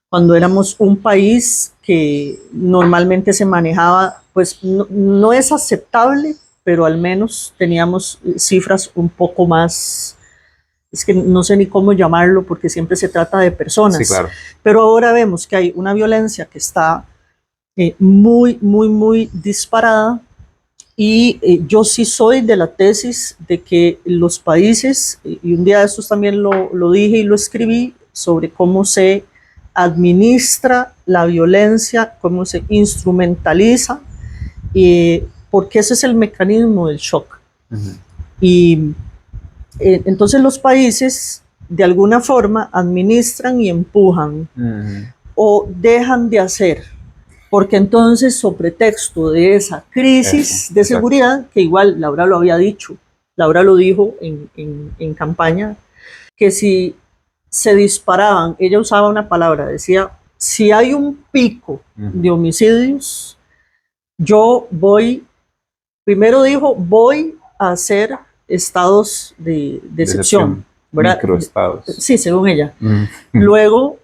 cuando éramos un país que normalmente se manejaba, pues no es aceptable, pero al menos teníamos cifras un poco más, es que no sé ni cómo llamarlo, porque siempre se trata de personas. Sí, claro. Pero ahora vemos que hay una violencia que está muy disparada, y yo sí soy de la tesis de que los países, y un día de estos también lo dije y lo escribí, sobre cómo se administra la violencia, cómo se instrumentaliza, porque ese es el mecanismo del shock. Y entonces los países de alguna forma administran y empujan o dejan de hacer. Porque entonces, sobre pretexto de esa crisis de seguridad, que igual Laura lo había dicho, Laura lo dijo en campaña, que si se disparaban, ella usaba una palabra, decía, si hay un pico de homicidios, yo voy, primero dijo, voy a hacer estados de excepción, ¿verdad? Microestados. Sí, según ella. Luego,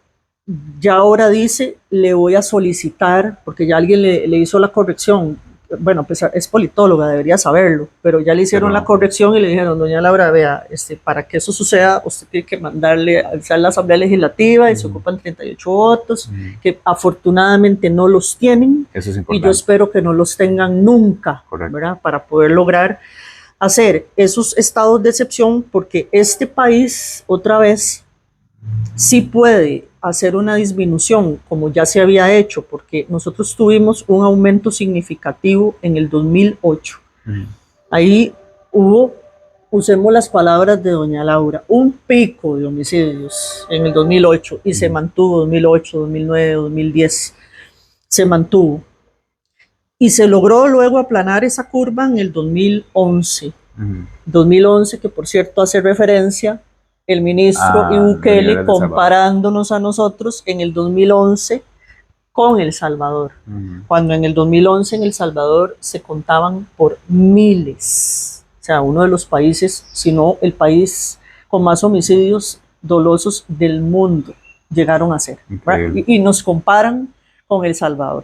ya ahora dice, le voy a solicitar, porque ya alguien le hizo la corrección, bueno, pues es politóloga, debería saberlo, pero ya le hicieron la corrección y le dijeron, doña Laura, vea, para que eso suceda, usted tiene que mandarle a la Asamblea Legislativa y se ocupan 38 votos, que afortunadamente no los tienen, eso es y importante. yo espero que no los tengan nunca, ¿verdad? Para poder lograr hacer esos estados de excepción, porque este país, otra vez, sí puede hacer una disminución, como ya se había hecho, porque nosotros tuvimos un aumento significativo en el 2008. Ahí hubo, usemos las palabras de doña Laura, un pico de homicidios en el 2008 y se mantuvo 2008, 2009, 2010, se mantuvo. Y se logró luego aplanar esa curva en el 2011. 2011, que por cierto hace referencia el ministro y Bukele comparándonos a nosotros en el 2011 con El Salvador, cuando en el 2011 en El Salvador se contaban por miles, o sea, uno de los países, si no el país con más homicidios dolosos del mundo llegaron a ser, y nos comparan con El Salvador.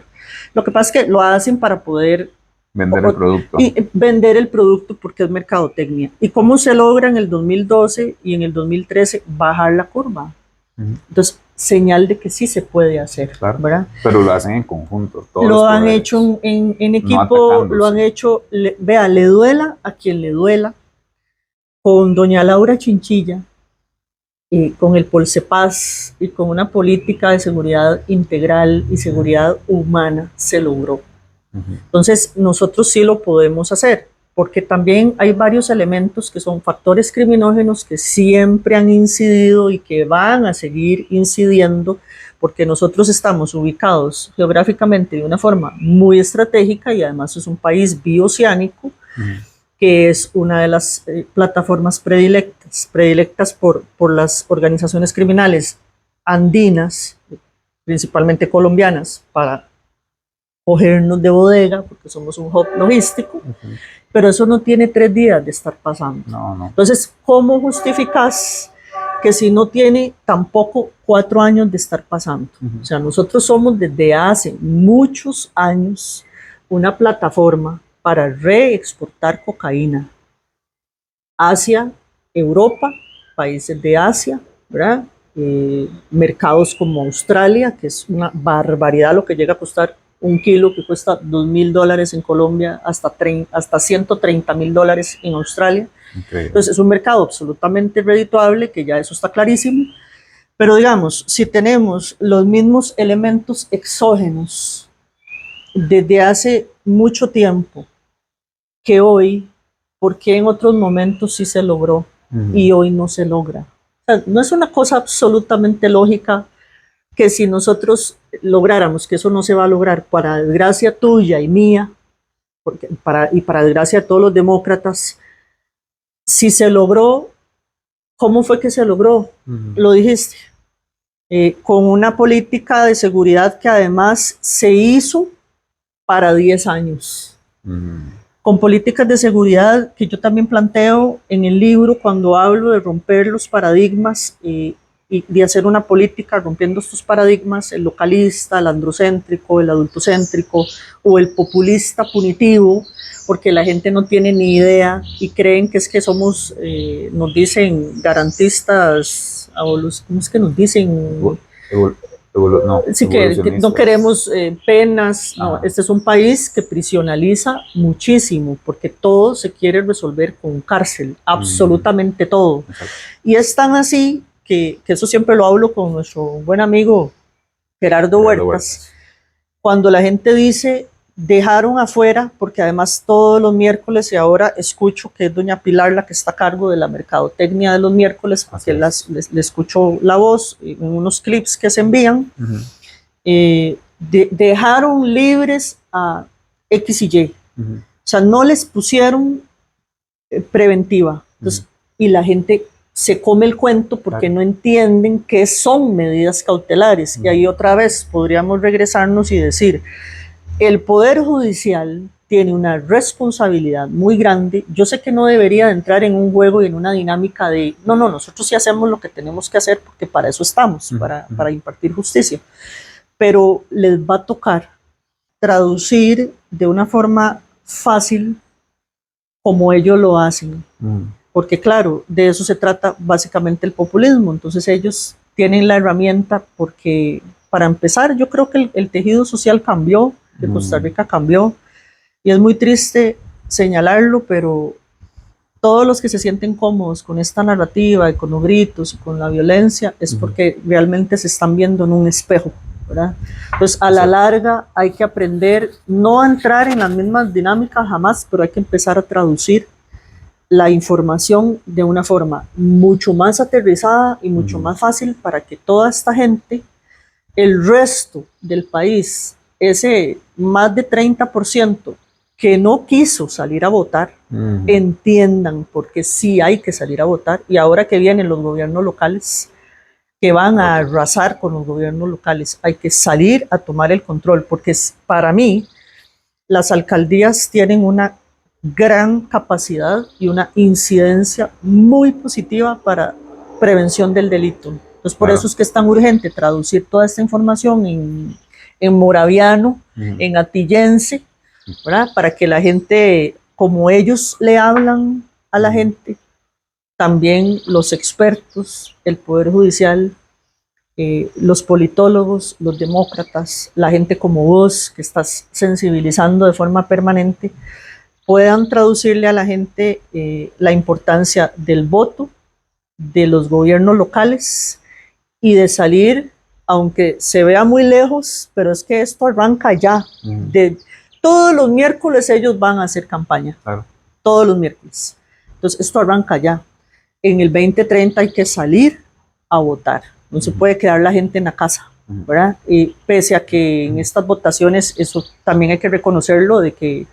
Lo que pasa es que lo hacen para poder vender el producto. Y vender el producto porque es mercadotecnia. ¿Y cómo se logra en el 2012 y en el 2013 bajar la curva? Entonces, señal de que sí se puede hacer, ¿verdad? Pero lo hacen en conjunto. Todos lo han hecho en equipo, lo han hecho, vea, le duela a quien le duela, con doña Laura Chinchilla, con el Polsepaz y con una política de seguridad integral y seguridad humana se logró. Entonces, nosotros sí lo podemos hacer, porque también hay varios elementos que son factores criminógenos que siempre han incidido y que van a seguir incidiendo, porque nosotros estamos ubicados geográficamente de una forma muy estratégica y además es un país bioceánico, que es una de las plataformas predilectas por las organizaciones criminales andinas, principalmente colombianas, para cogernos de bodega, porque somos un hub logístico, pero eso no tiene 3 días de estar pasando. No. Entonces, ¿cómo justificas que si no tiene tampoco 4 años de estar pasando? O sea, nosotros somos desde hace muchos años una plataforma para reexportar cocaína hacia Europa, países de Asia, ¿verdad? Mercados como Australia, que es una barbaridad lo que llega a costar un kilo, que cuesta $2,000 en Colombia, hasta $130,000 en Australia. Entonces es un mercado absolutamente redituable, que ya eso está clarísimo, pero digamos, si tenemos los mismos elementos exógenos desde hace mucho tiempo que hoy, ¿por qué en otros momentos sí se logró y hoy no se logra? O sea, no es una cosa absolutamente lógica que si nosotros lográramos, que eso no se va a lograr, para desgracia tuya y mía, y para desgracia de todos los demócratas, si se logró, ¿cómo fue que se logró? Lo dijiste, con una política de seguridad que además se hizo para 10 años. Con políticas de seguridad que yo también planteo en el libro cuando hablo de romper los paradigmas y de hacer una política rompiendo estos paradigmas, el localista, el androcéntrico, el adultocéntrico o el populista punitivo, porque la gente no tiene ni idea y creen que es que somos, nos dicen garantistas, ¿cómo es que nos dicen? Sí, que no queremos penas. No, este es un país que prisionaliza muchísimo porque todo se quiere resolver con cárcel, absolutamente todo. Y es tan así que eso siempre lo hablo con nuestro buen amigo Gerardo Huertas, cuando la gente dice dejaron afuera, porque además todos los miércoles y ahora escucho que es doña Pilar la que está a cargo de la mercadotecnia de los miércoles, porque le escucho la voz en unos clips que se envían, dejaron libres a X y Y. Ujú. O sea, no les pusieron preventiva. Entonces, y la gente se come el cuento porque Claro. no entienden qué son medidas cautelares. Y ahí otra vez podríamos regresarnos y decir, el Poder Judicial tiene una responsabilidad muy grande. Yo sé que no debería de entrar en un juego y en una dinámica de, no, nosotros sí hacemos lo que tenemos que hacer porque para eso estamos, para impartir justicia. Pero les va a tocar traducir de una forma fácil como ellos lo hacen. Porque claro, de eso se trata básicamente el populismo. Entonces ellos tienen la herramienta porque, para empezar, yo creo que el tejido social cambió, que Costa Rica cambió, y es muy triste señalarlo, pero todos los que se sienten cómodos con esta narrativa y con los gritos y con la violencia es porque realmente se están viendo en un espejo, ¿verdad? Entonces, a la larga hay que aprender no a entrar en las mismas dinámicas jamás, pero hay que empezar a traducir la información de una forma mucho más aterrizada y mucho más fácil para que toda esta gente, el resto del país, ese más de 30% que no quiso salir a votar, entiendan porque sí hay que salir a votar. Y ahora que vienen los gobiernos locales, que van a arrasar con los gobiernos locales, hay que salir a tomar el control, porque para mí las alcaldías tienen una gran capacidad y una incidencia muy positiva para prevención del delito. Entonces, por eso es que es tan urgente traducir toda esta información en moraviano, en atillense, ¿verdad? Para que la gente, como ellos le hablan a la gente, también los expertos, el Poder Judicial, los politólogos, los demócratas, la gente como vos, que estás sensibilizando de forma permanente, puedan traducirle a la gente la importancia del voto, de los gobiernos locales y de salir, aunque se vea muy lejos, pero es que esto arranca ya. Todos los miércoles ellos van a hacer campaña, todos los miércoles. Entonces esto arranca ya. En el 2030 hay que salir a votar. No se puede quedar la gente en la casa, ¿verdad? Y pese a que en estas votaciones, eso también hay que reconocerlo, de que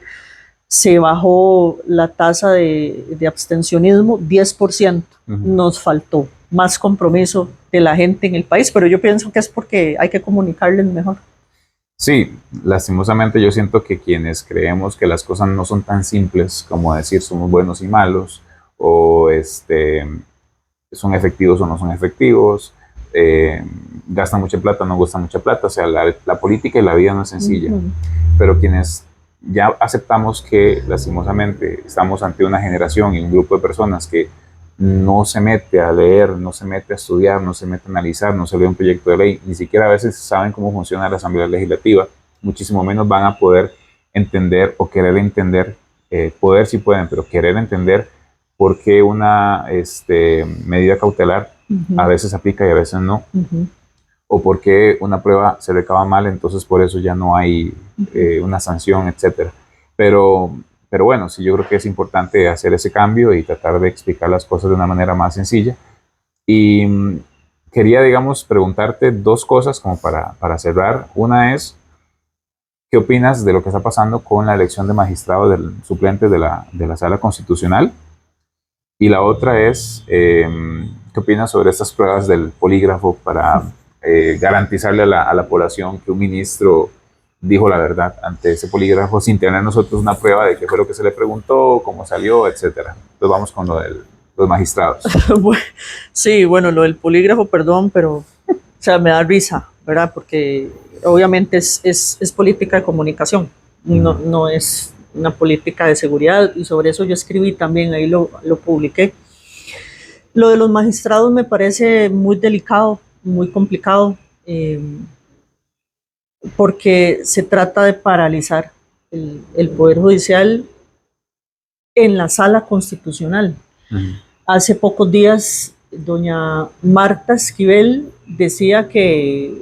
se bajó la tasa de abstencionismo 10%. Nos faltó más compromiso de la gente en el país, pero yo pienso que es porque hay que comunicarles mejor. Sí, lastimosamente yo siento que quienes creemos que las cosas no son tan simples como decir somos buenos y malos, o son efectivos o no son efectivos, gastan mucha plata o no gastan mucha plata, o sea, la política y la vida no es sencilla, pero quienes ya aceptamos que lastimosamente estamos ante una generación y un grupo de personas que no se mete a leer, no se mete a estudiar, no se mete a analizar, no se lee un proyecto de ley, ni siquiera a veces saben cómo funciona la Asamblea Legislativa, muchísimo menos van a poder entender o querer entender, poder sí pueden, pero querer entender por qué una medida cautelar a veces aplica y a veces no, o por qué una prueba se recaba mal, entonces por eso ya no hay una sanción, etcétera. Pero bueno, sí, yo creo que es importante hacer ese cambio y tratar de explicar las cosas de una manera más sencilla. Y quería, digamos, preguntarte dos cosas como para cerrar. Una es, ¿qué opinas de lo que está pasando con la elección de magistrados del suplente de la Sala Constitucional? Y la otra es, ¿qué opinas sobre estas pruebas del polígrafo para garantizarle a la población que un ministro dijo la verdad ante ese polígrafo sin tener nosotros una prueba de qué fue lo que se le preguntó, cómo salió, etcétera? Entonces vamos con lo de los magistrados. Sí, bueno, lo del polígrafo, perdón, pero o sea, me da risa, ¿verdad? Porque obviamente es política de comunicación, no es una política de seguridad, y sobre eso yo escribí también, ahí lo publiqué. Lo de los magistrados me parece muy delicado, muy complicado, porque se trata de paralizar el Poder Judicial en la Sala Constitucional. Hace pocos días, doña Marta Esquivel decía que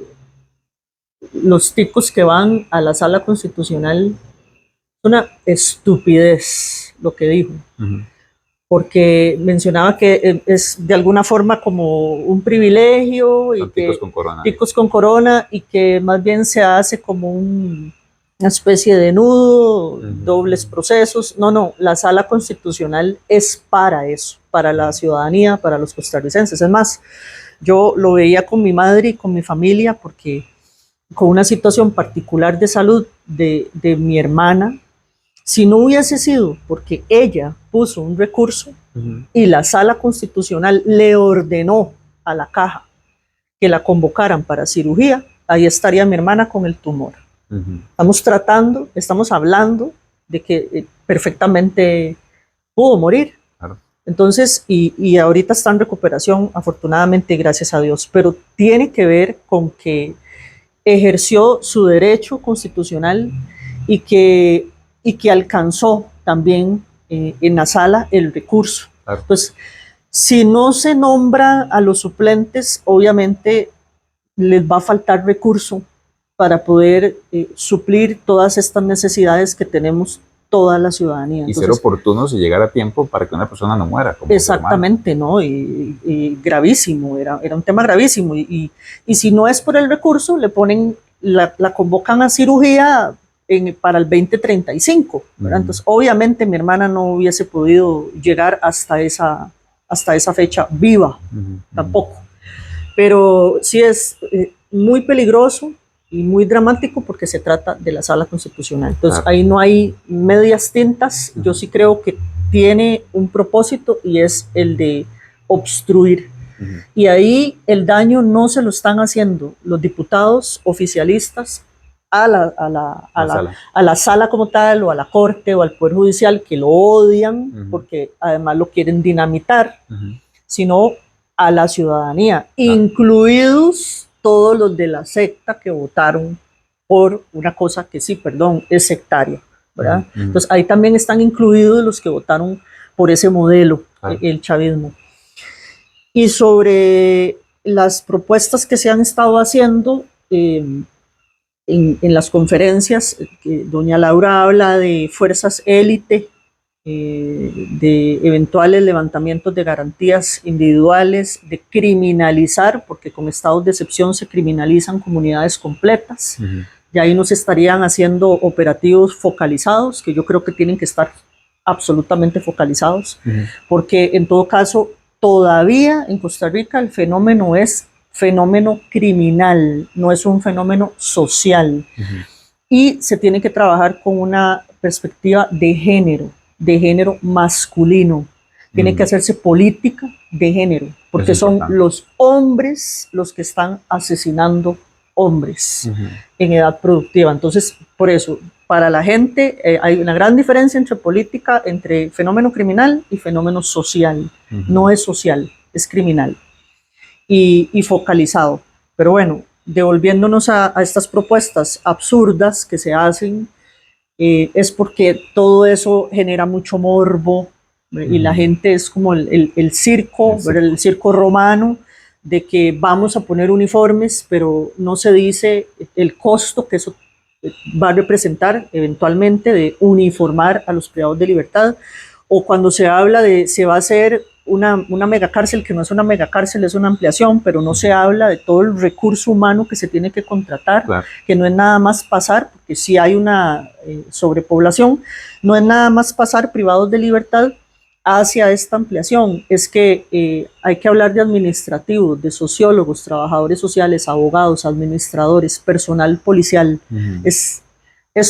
los ticos que van a la Sala Constitucional, una estupidez lo que dijo, porque mencionaba que es de alguna forma como un privilegio y Ticos con corona. Ticos con corona, y que más bien se hace como una especie de nudo, dobles procesos. No, la sala constitucional es para eso, para la ciudadanía, para los costarricenses. Es más, yo lo veía con mi madre y con mi familia, porque con una situación particular de salud de mi hermana, si no hubiese sido porque ella puso un recurso y la sala constitucional le ordenó a la caja que la convocaran para cirugía, ahí estaría mi hermana con el tumor. Estamos hablando de que perfectamente pudo morir. Claro. Entonces, y ahorita está en recuperación, afortunadamente, gracias a Dios, pero tiene que ver con que ejerció su derecho constitucional y que alcanzó también en la sala el recurso. Claro. Entonces, si no se nombra a los suplentes, obviamente les va a faltar recurso para poder suplir todas estas necesidades que tenemos toda la ciudadanía. Y Entonces, ser oportunos y llegar a tiempo para que una persona no muera. Como exactamente, ¿no? Y gravísimo, era un tema gravísimo. Y si no es por el recurso, le ponen, la convocan a cirugía para el 2035, ¿verdad? Entonces, obviamente mi hermana no hubiese podido llegar hasta esa fecha viva, tampoco. Pero sí es muy peligroso y muy dramático porque se trata de la sala constitucional. Entonces, ahí no hay medias tintas. Yo sí creo que tiene un propósito, y es el de obstruir. Y ahí el daño no se lo están haciendo los diputados oficialistas a la sala como tal, o a la corte, o al poder judicial, que lo odian porque además lo quieren dinamitar, sino a la ciudadanía, incluidos todos los de la secta que votaron por una cosa que sí, perdón, es sectaria, ¿verdad? Entonces ahí también están incluidos los que votaron por ese modelo, el chavismo. Y sobre las propuestas que se han estado haciendo en las conferencias, doña Laura habla de fuerzas élite, de eventuales levantamientos de garantías individuales, de criminalizar, porque con estados de excepción se criminalizan comunidades completas. Y ahí nos estarían haciendo operativos focalizados, que yo creo que tienen que estar absolutamente focalizados, porque en todo caso, todavía en Costa Rica el fenómeno es fenómeno criminal, no es un fenómeno social. Y se tiene que trabajar con una perspectiva de género masculino. Tiene que hacerse política de género, porque son los hombres los que están asesinando hombres en edad productiva. Entonces, por eso, para la gente hay una gran diferencia entre fenómeno criminal y fenómeno social. No es social, es criminal y focalizado. Pero bueno, devolviéndonos a estas propuestas absurdas que se hacen, es porque todo eso genera mucho morbo, y la gente es como el circo romano, de que vamos a poner uniformes, pero no se dice el costo que eso va a representar eventualmente de uniformar a los privados de libertad, o cuando se habla de se va a hacer una megacárcel, que no es una megacárcel, es una ampliación, pero no se habla de todo el recurso humano que se tiene que contratar, que no es nada más pasar, porque si hay una sobrepoblación, no es nada más pasar privados de libertad hacia esta ampliación, es que hay que hablar de administrativos, de sociólogos, trabajadores sociales, abogados, administradores, personal policial. Es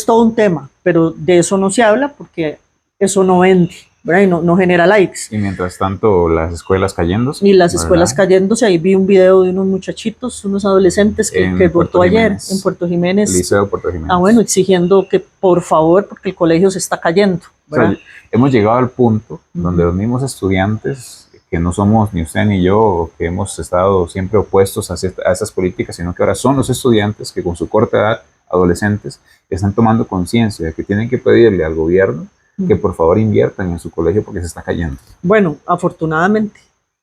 todo un tema, pero de eso no se habla porque eso no vende, ¿verdad? Y no genera likes. Y mientras tanto, las escuelas cayéndose. Y las escuelas cayéndose. Ahí vi un video de unos muchachitos, unos adolescentes que votó ayer en Puerto Jiménez. El Liceo Puerto Jiménez. Bueno, exigiendo que por favor, porque el colegio se está cayendo, ¿verdad? O sea, hemos llegado al punto donde los mismos estudiantes, que no somos ni usted ni yo, o que hemos estado siempre opuestos a esas políticas, sino que ahora son los estudiantes que con su corta edad, adolescentes, están tomando conciencia de que tienen que pedirle al gobierno que por favor inviertan en su colegio porque se está cayendo. Bueno, afortunadamente,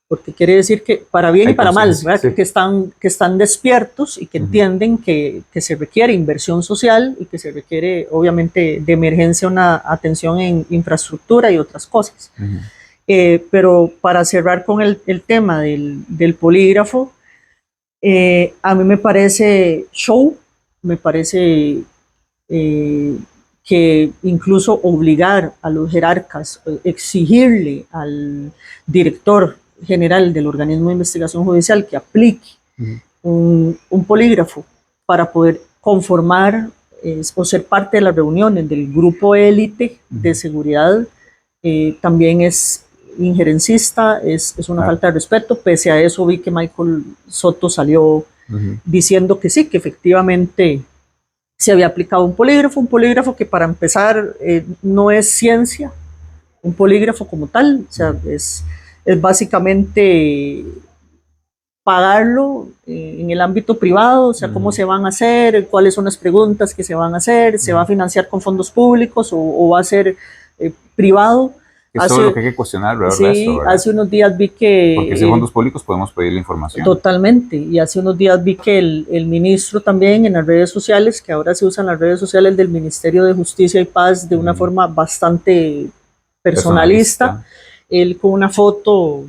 porque quiere decir que para bien y para mal, ¿verdad? Sí. que están despiertos y que entienden que se requiere inversión social y que se requiere obviamente de emergencia una atención en infraestructura y otras cosas. Pero para cerrar con el tema del polígrafo, a mí me parece show, me parece que incluso obligar a los jerarcas, exigirle al director general del organismo de investigación judicial que aplique un polígrafo para poder conformar o ser parte de las reuniones del grupo élite de seguridad, también es injerencista, es una falta de respeto. Pese a eso vi que Michael Soto salió diciendo que sí, que efectivamente se había aplicado un polígrafo que para empezar no es ciencia, un polígrafo como tal, o sea, es básicamente pagarlo en el ámbito privado, o sea, cómo se van a hacer, cuáles son las preguntas que se van a hacer, se va a financiar con fondos públicos o va a ser privado. Eso es lo que hay que cuestionar, ¿verdad? Sí, hace unos días vi que... Porque si fondos públicos podemos pedir la información. Totalmente, y hace unos días vi que el ministro también en las redes sociales, que ahora se usan las redes sociales del Ministerio de Justicia y Paz de una forma bastante personalista, él con una foto,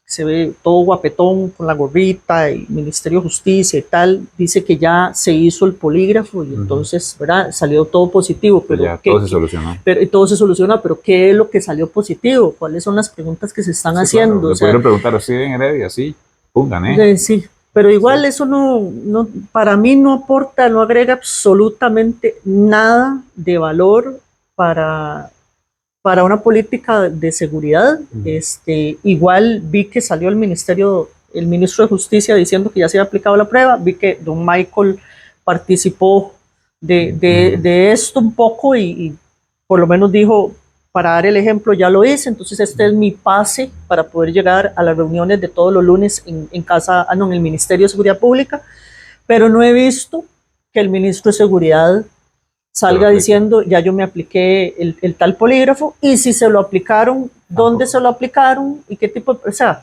se ve todo guapetón con la gorrita y Ministerio de Justicia y tal, dice que ya se hizo el polígrafo y entonces, ¿verdad? Salió todo positivo. Pero ya todo se solucionó. Todo se soluciona, pero ¿qué es lo que salió positivo? ¿Cuáles son las preguntas que se están haciendo? Claro. Le pudieron preguntar así en Heredia, sí, pongan, Sí, pero igual eso no, para mí no aporta, no agrega absolutamente nada de valor para una política de seguridad. Igual vi que salió el ministro de Justicia diciendo que ya se había aplicado la prueba, vi que don Michael participó de esto un poco y por lo menos dijo, para dar el ejemplo, ya lo hice, entonces este es mi pase para poder llegar a las reuniones de todos los lunes en el Ministerio de Seguridad Pública, pero no he visto que el ministro de Seguridad salga diciendo, ya yo me apliqué el tal polígrafo, y si se lo aplicaron, ¿dónde se lo aplicaron? ¿Y qué tipo o sea,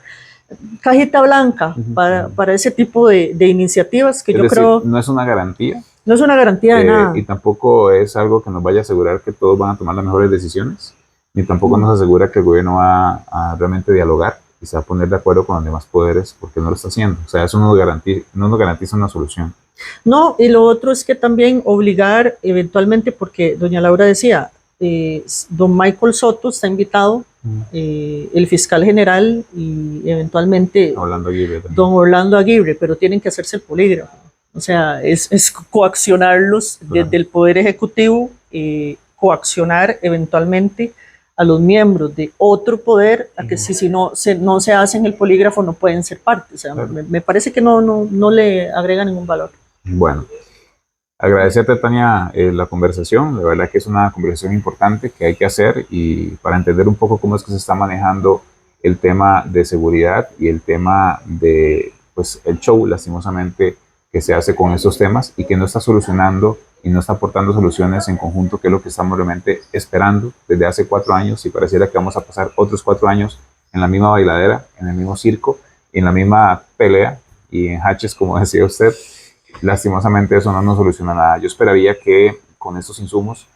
cajita blanca para ese tipo de iniciativas que yo creo... No es una garantía. No es una garantía de nada. Y tampoco es algo que nos vaya a asegurar que todos van a tomar las mejores decisiones, ni tampoco nos asegura que el gobierno va a realmente dialogar y se va a poner de acuerdo con los demás poderes, porque no lo está haciendo. O sea, eso no nos garantiza una solución. No, y lo otro es que también obligar eventualmente, porque doña Laura decía, don Michael Soto está invitado, el fiscal general y eventualmente don Orlando Aguirre, pero tienen que hacerse el polígrafo. O sea, es coaccionarlos desde el Poder Ejecutivo, coaccionar eventualmente a los miembros de otro poder a que si no se hacen el polígrafo no pueden ser parte. O sea, me parece que no le agrega ningún valor. Bueno, agradecerte, Tania, la conversación. La verdad que es una conversación importante que hay que hacer, y para entender un poco cómo es que se está manejando el tema de seguridad y el tema de, pues, el show, lastimosamente, que se hace con estos temas y que no está solucionando y no está aportando soluciones en conjunto, que es lo que estamos realmente esperando desde hace 4 años, y pareciera que vamos a pasar otros 4 años en la misma bailadera, en el mismo circo, en la misma pelea y en haches, como decía usted. Lastimosamente eso no nos soluciona nada. Yo esperaría que con estos insumos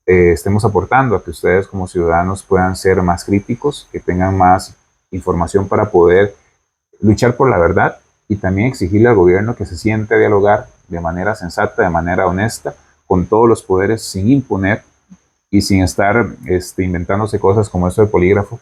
estemos aportando a que ustedes como ciudadanos puedan ser más críticos, que tengan más información para poder luchar por la verdad, y también exigirle al gobierno que se siente a dialogar de manera sensata, de manera honesta, con todos los poderes, sin imponer y sin estar inventándose cosas como esto del polígrafo,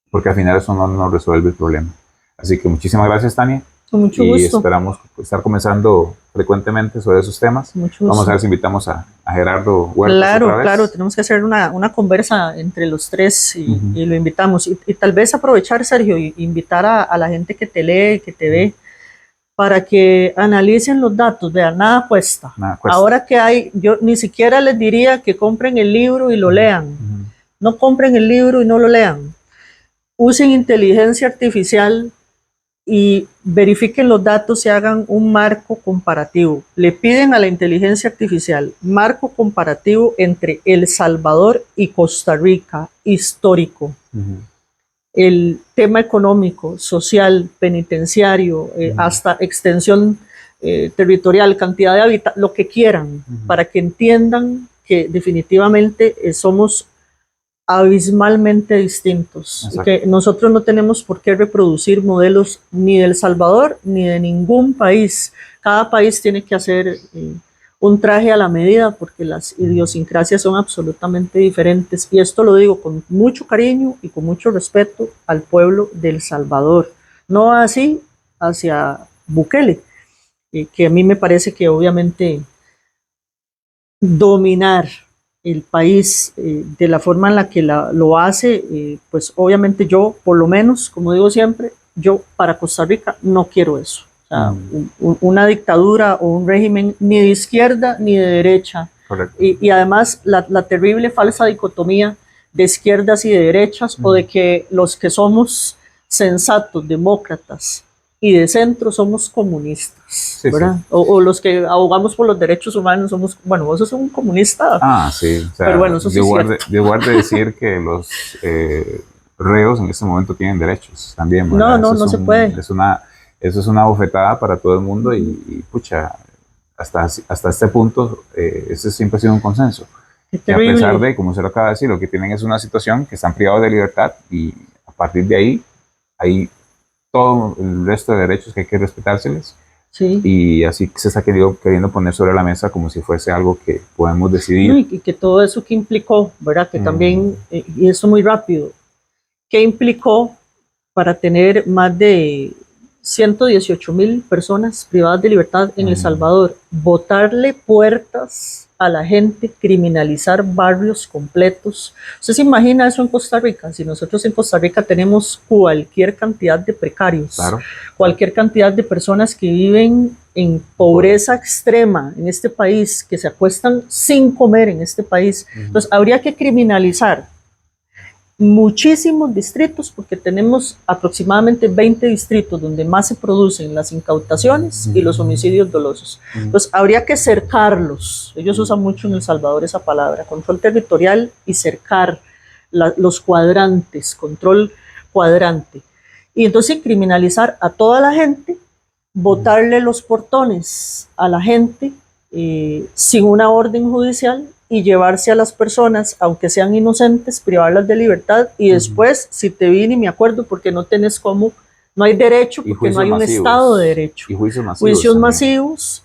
porque al final eso no nos resuelve el problema. Así que muchísimas gracias, Tania. Con mucho y gusto. Esperamos estar comenzando frecuentemente sobre esos temas. Vamos a ver si invitamos a Gerardo Huertas otra vez. Claro, tenemos que hacer una conversa entre los tres y lo invitamos. Y tal vez aprovechar, Sergio, y invitar a la gente que te lee, que te ve, para que analicen los datos. Vean, nada cuesta. Ahora que hay, yo ni siquiera les diría que compren el libro y lo lean. No compren el libro y no lo lean. Usen inteligencia artificial y verifiquen los datos y hagan un marco comparativo. Le piden a la inteligencia artificial marco comparativo entre El Salvador y Costa Rica, histórico. El tema económico, social, penitenciario, hasta extensión territorial, cantidad de habitantes, lo que quieran, para que entiendan que definitivamente somos abismalmente distintos. Y que nosotros no tenemos por qué reproducir modelos ni de El Salvador ni de ningún país. Cada país tiene que hacer un traje a la medida porque las idiosincrasias son absolutamente diferentes. Y esto lo digo con mucho cariño y con mucho respeto al pueblo de El Salvador. No así hacia Bukele, que a mí me parece que obviamente dominar el país de la forma en la que lo hace, pues obviamente yo, por lo menos, como digo siempre, yo para Costa Rica no quiero eso. O sea, una dictadura o un régimen ni de izquierda ni de derecha. Y además la terrible falsa dicotomía de izquierdas y de derechas, o de que los que somos sensatos, demócratas y de centro somos comunistas, sí, ¿verdad? Sí. O los que abogamos por los derechos humanos somos, bueno, vos sos un comunista. Ah, sí. O sea, pero bueno, eso sí de guarde decir que los reos en este momento tienen derechos también, ¿verdad? No se puede. Eso es una bofetada para todo el mundo y pucha, hasta este punto, ese siempre ha sido un consenso. Y a pesar de, como usted lo acaba de decir, lo que tienen es una situación que están privados de libertad y a partir de ahí hay todo el resto de derechos que hay que respetárseles. Sí. Y así se está queriendo poner sobre la mesa como si fuese algo que podemos decidir. No, y que todo eso que implicó, ¿verdad? Que también, y eso muy rápido, ¿qué implicó para tener más de 118,000 personas privadas de libertad en El Salvador? Botarle puertas a la gente, criminalizar barrios completos. ¿Usted se imagina eso en Costa Rica? Si nosotros en Costa Rica tenemos cualquier cantidad de precarios, claro, cualquier cantidad de personas que viven en pobreza extrema en este país, que se acuestan sin comer en este país, entonces habría que criminalizar muchísimos distritos, porque tenemos aproximadamente 20 distritos donde más se producen las incautaciones y los homicidios dolosos. Entonces habría que cercarlos. Ellos usan mucho en El Salvador esa palabra, control territorial y cercar los cuadrantes, control cuadrante. Y entonces criminalizar a toda la gente, botarle los portones a la gente sin una orden judicial y llevarse a las personas, aunque sean inocentes, privarlas de libertad y después, si te vi ni me acuerdo, porque no tenés cómo, no hay derecho, porque no hay un Estado de derecho. Y juicios masivos. Juicios masivos,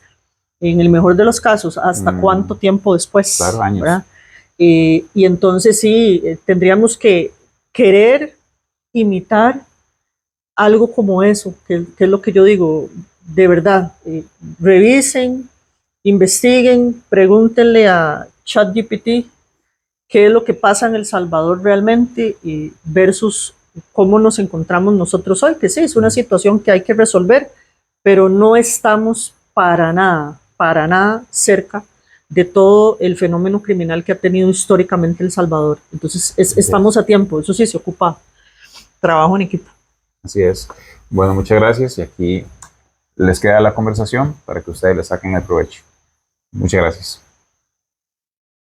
en el mejor de los casos, ¿hasta cuánto tiempo después? Claro, años. ¿Verdad? Y entonces sí, tendríamos que querer imitar algo como eso, que es lo que yo digo, de verdad, revisen, investiguen, pregúntenle a ChatGPT qué es lo que pasa en El Salvador realmente y versus cómo nos encontramos nosotros hoy, que sí, es una situación que hay que resolver, pero no estamos para nada cerca de todo el fenómeno criminal que ha tenido históricamente El Salvador. Entonces estamos a tiempo, eso sí, se ocupa trabajo en equipo. Así es. Bueno, muchas gracias y aquí les queda la conversación para que ustedes le saquen el provecho. Muchas gracias.